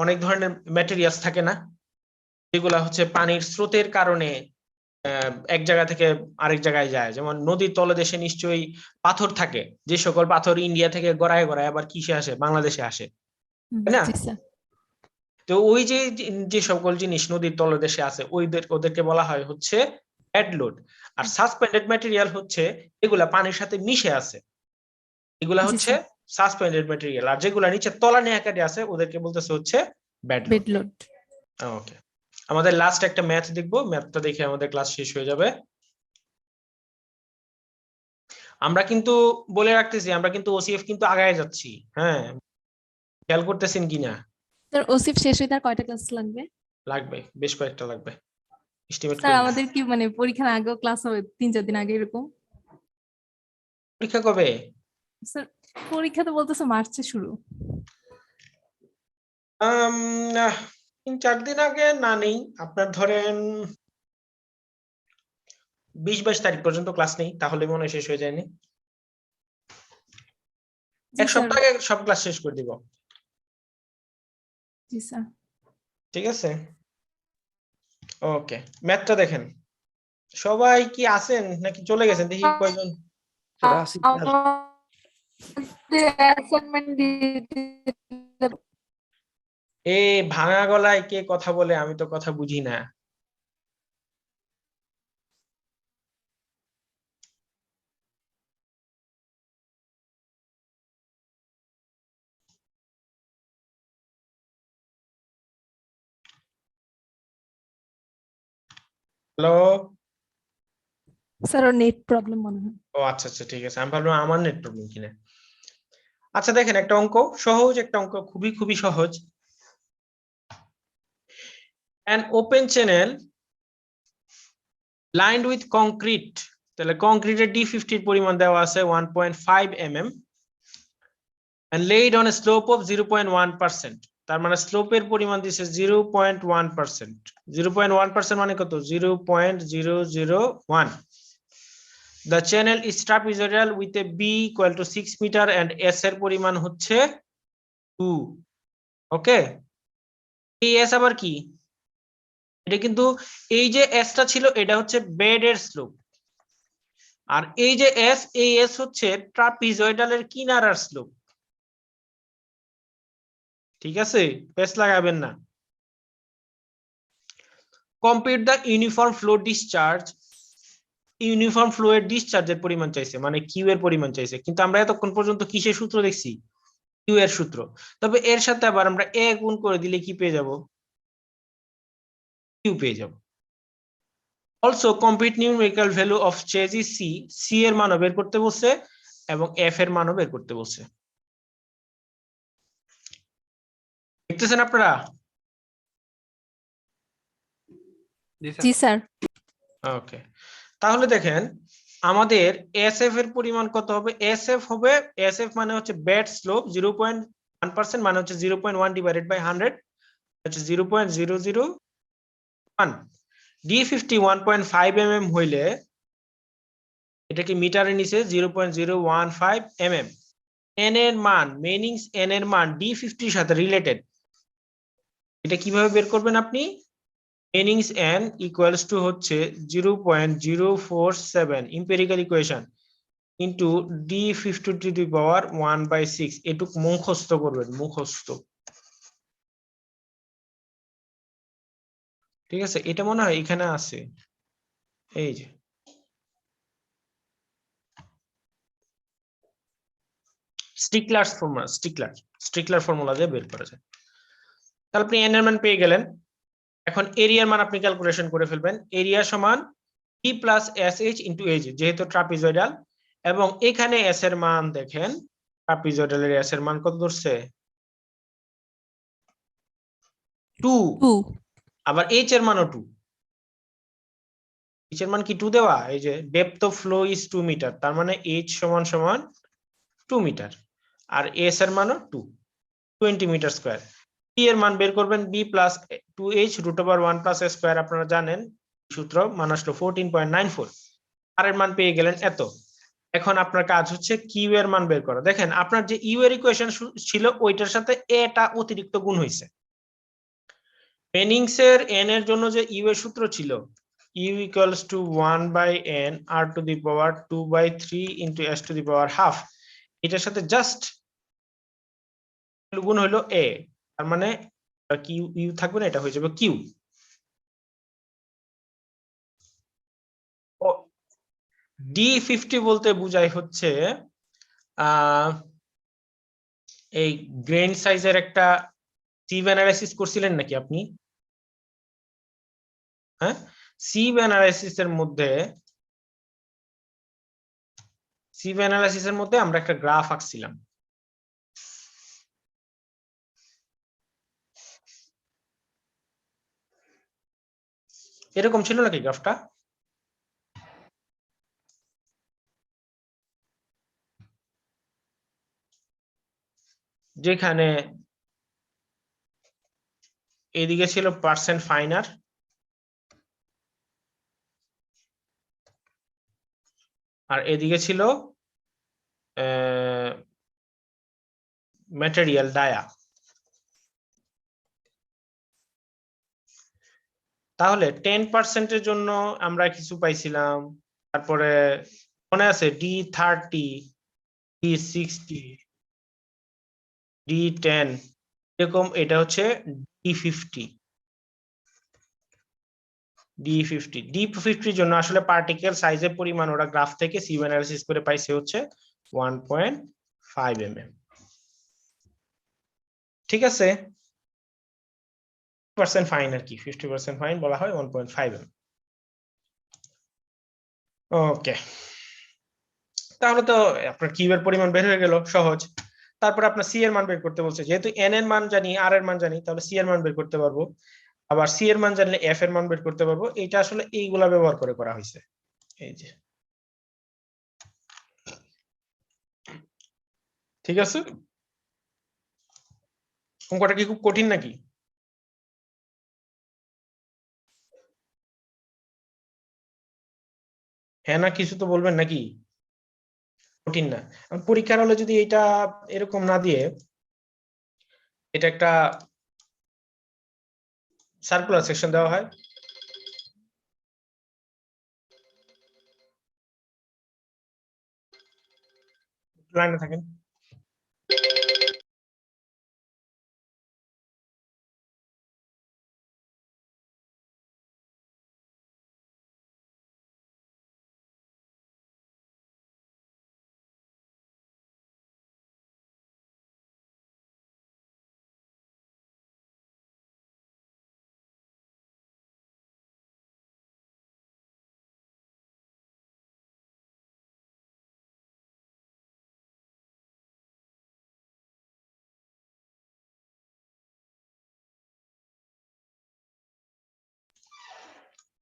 অনেক ধরনের ম্যাটেরিয়ালস থাকে না, যেগুলা হচ্ছে পানির স্রোতের কারণে এক জায়গা থেকে আরেক জায়গায় যায়। যেমন নদীর তলদেশে নিশ্চয়ই পাথর থাকে, যে সকল পাথর ইন্ডিয়া থেকে গড়ায় গড়ায় আবার কিসে আসে, বাংলাদেশে আসে, তাই না? তো ওই যে সকল জিনিস নদীর তলদেশে আছে ওদেরকে বলা হয় হচ্ছে bed load. Are suspended material হচ্ছে এগুলা পানির সাথে মিশে আছে, এগুলা জি, হচ্ছে স্যার। সাসপেন্ডেড ম্যাটেরিয়াল, আর যেগুলা নিচে তলানি আকারে আছে ওদেরকে বলতেছে হচ্ছে বেড বেড লোড। ওকে, আমাদের লাস্ট একটা ম্যাথ দেখবো, ম্যাথটা দেখে আমাদের ক্লাস শেষ হয়ে যাবে। আমরা কিন্তু বলে রাখতেছি, আমরা কিন্তু ওসিএফ কিন্তু আগায় যাচ্ছি, হ্যাঁ, খেয়াল করতেছেন কিনা? স্যার ওসিফ শেষ হইতে আর কয়টা ক্লাস লাগবে? লাগবে, বেশ কয়েকটা লাগবে, এস্টিমেট স্যার করি। আমাদের কি মানে পরীক্ষার আগেও ক্লাস হবে 3-4 দিন আগে এরকম? পরীক্ষা কবে? স্যার পরীক্ষা তো বলতেছে মার্চে শুরু। আম, 3-4 দিন আগে না নেই, আপনার ধরেন 20-22 তারিখ পর্যন্ত ক্লাস নেই, তাহলে মনে হয় শেষ হয়ে যায়নি। জি এক স্যার। সপ্তাহ আগে সব ক্লাস শেষ করে দিব। জি স্যার। ঠিক আছে, ওকে, ম্যাথটা দেখেন। সবাই কি আছেন নাকি চলে গেছেন? দেখি কয়জন। আমাদের অ্যাসাইনমেন্ট দিয়ে এ ভাঙা গলায় কে কথা বলে, আমি তো কথা বুঝি না। হ্যালো। স্যার ওর নেট প্রবলেম মনে হয়। ও আচ্ছা আচ্ছা, ঠিক আছে, আমি ভাবলাম আমার নেট প্রবলেম কিনা। আচ্ছা দেখেন, একটা অঙ্ক, সহজ একটা অঙ্ক, খুবই খুবই সহজ। an open channel lined with concrete, তাহলে কংক্রিটের D50 এর পরিমাণ দেওয়া আছে 1.5 mm and laid on a slope of 0.1%, তার মানে স্লোপের পরিমাণ দিছে 0.1%। 0.1% মানে কত? 0.001। The channel is trapezoidal with a B equal to 6 meter and S এর পরিমাণ হচ্ছে 2। ওকে, এই S আবার কি? এটা কিন্তু এই যে S টা ছিল এটা হচ্ছে বেডের স্লোপ, আর এই যে S, এই S হচ্ছে ট্রাপিজয়েডালের কিনারার স্লোপ। ঠিক আছে, পেস লাগাবেন না। Compute the uniform flow discharge, uniform flow এর ডিসচার্জের পরিমাণ চাইছে, মানে কিউ এর পরিমাণ চাইছে, কিন্তু আমরা এতক্ষণ পর্যন্ত কিসের সূত্র দেখছি? কিউ এর সূত্র। তবে এর সাথে আবার আমরা এ গুণ করে দিলে কি পেয়ে যাব? কিউ পেয়ে যাব। Also compute numerical value of চেজি সি, সি এর মানও বের করতে বলছে এবং এফ এর মানও বের করতে বলছে। দেখতেছেন আপনারা? জি জি স্যার। স্যার। ওকে, তাহলে দেখেন আমাদের এসএফ এর পরিমাণ কত হবে? এসএফ হবে, এসএফ মানে হচ্ছে বেড স্লোপ 0.1%, মানে হচ্ছে 0.1 ডিভাইডেড বাই 100 হচ্ছে 0.001। D50 1.5 mm হইলে এটা কি মিটারের নিচে 0.015 mm। n এর মান, মেনিংস n এর মান D50 এর সাথে রিলেটেড, এটা কিভাবে বের করবেন আপনি? মেনিংস n ইকুয়ালস টু হচ্ছে 0.047 empirical equation into D50 to the power 1/6। এটুক মুখস্থ করবেন, মুখস্থ। ঠিক আছে, এটা মনে হয় এখানে আছে, এই যে স্টিকলার ফর্মুলা, স্টিকলার ফর্মুলা দিয়ে বের করা যায়। তাহলে আপনি n এর মান পেয়ে গেলেন। এখন এরিয়ার মান আপনি ক্যালকুলেশন করে ফেলবেন। এরিয়া সমান E plus SH into H, যেহেতু ট্রাপিজয়েডাল, এবং এখানে S এর মান দেখেন, ট্রাপিজয়েডালের S এর মান কত ধরছে? 2। 2। আবার H এর মানও 2। H এর মান কি 2 দেওয়া? এই যে depth of flow is 2 metre, তার মানে H সমান সমান 2 মিটার, আর S এর মানও 2, 20 মিটার স্কয়ার। B এর মান বের করবেন, B plus 2H root over 1 plus S square, আপনারা জানেন সূত্র, মান আসলো 14.94। আর এর মান পেয়ে গেলেন এত। এখন আপনার কাজ হচ্ছে কিউ এর মান বের করা। দেখেন আপনার যে ইউ এর ইকুয়েশন ছিল ওইটার সাথে এটা অতিরিক্ত গুণ হয়েছে। মেনিংস এর n এর জন্য যে ইউ এর সূত্র ছিল u equals to 1/n r to the power 2/3 into s to the power half, এটার সাথে জাস্ট গুণ হলো a, তার মানে কিউ ইউ থাকবে না, এটা হয়ে যাবে কিউ। D50 বলতে বোঝায় হচ্ছে এই গ্রেন সাইজের একটা সিভ অ্যানালাইসিস করছিলেন নাকি আপনি? হ্যাঁ, সিভ অ্যানালাইসিসের মধ্যে আমরা একটা গ্রাফ আঁকছিলাম। এরকম ছিল নাকি গ্রাফটা? যেখানে এদিকে ছিল পার্সেন্ট ফাইনার, আর এদিকে ছিল ম্যাটেরিয়াল ডায়া। তাহলে 10% জন্য আমরা কিছু পাইছিলাম, তারপরে মনে আছে D30, D60, D10 এরকম। এটা হচ্ছে D50। D50 জন্য আসলে পার্টিকেল সাইজের পরিমাণ ওরা গ্রাফ থেকে সিভ অ্যানালিসিস করে পাইছে হচ্ছে 1.5 mm। ঠিক আছে, 50% ফাইন আর কি, 50% ফাইন বলা হয় 1.5 mm। ওকে, তাহলে তো আপনার কিউবের পরিমাণ বের হয়ে গেল, সহজ। তারপর আপনার সি এর মান বের করতে বলছে, যেহেতু এন এর মান জানি, আর এর মান জানি, তাহলে সি এর মান বের করতে পারবো। আবার সি এর মান জানলে এফ এর মান বের করতে পারবো। এটা আসলে এইগুলা ব্যবহার করে করা হয়েছে। এই যে, ঠিক আছে। অঙ্কটা কি খুব কঠিন নাকি? হ্যাঁ না কিছু তো বলবেন নাকি? কঠিন না? পরীক্ষার হলে যদি এটা এরকম না দিয়ে এটা একটা সার্কুলার সেকশন দেওয়া হয়, লাইনে থাকেন।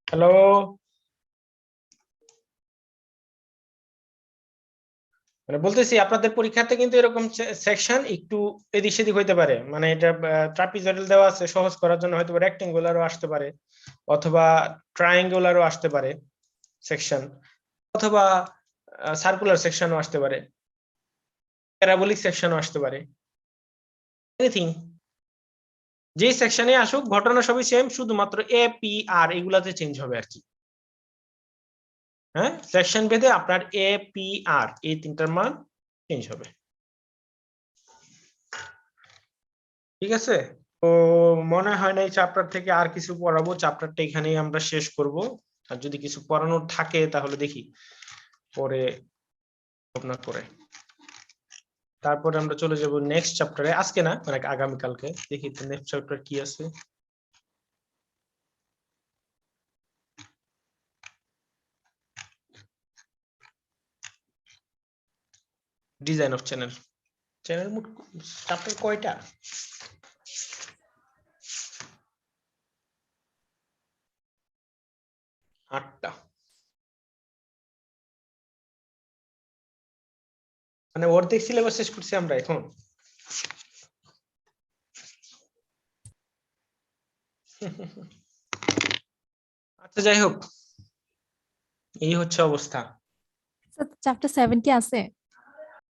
হ্যালো, মানে বলতেছি আপনাদের পরীক্ষাতে কিন্তু এরকম সেকশন একটু এদিক সেদিক হইতে পারে। মানে এটা ট্রাপিজয়েডাল দেওয়া আছে, সহজ করার জন্য হয়তো রেক্টেঙ্গুলারও আসতে পারে, অথবা ট্রায়াঙ্গুলারও আসতে পারে সেকশন, অথবা সার্কুলার সেকশনও আসতে পারে, প্যারাবোলিক সেকশনও আসতে পারে। এনিথিং, যে সেকশনে আসুক ঘটনা সবই সেম, শুধুমাত্র এ পি আর এগুলাতে চেঞ্জ হবে আর কি। হ্যাঁ, সেকশন ভেদে আপনার এ পি আর এই তিনটার মান চেঞ্জ হবে। ঠিক আছে, তো মনে হয় না এই চ্যাপ্টার থেকে আর কিছু পড়াবো, চ্যাপ্টারটা এখানেই আমরা শেষ করব। আর যদি কিছু পড়ানোর থাকে তাহলে দেখি পরে আপনার করে, তারপরে আমরা চলে যাব নেক্সট চ্যাপ্টারে। আজকে না, মানে আগামী কালকে। দেখি তো নেক্সট চ্যাপ্টার কি আছে। Design of channel. চ্যানেল মোট চ্যাপ্টার কয়টা? 8টা। মানে অর্ধেক সিলেবাস শেষ করছি আমরা এখন। আচ্ছা যাই হোক, এই হচ্ছে অবস্থা। চ্যাপ্টার 7 কি আছে?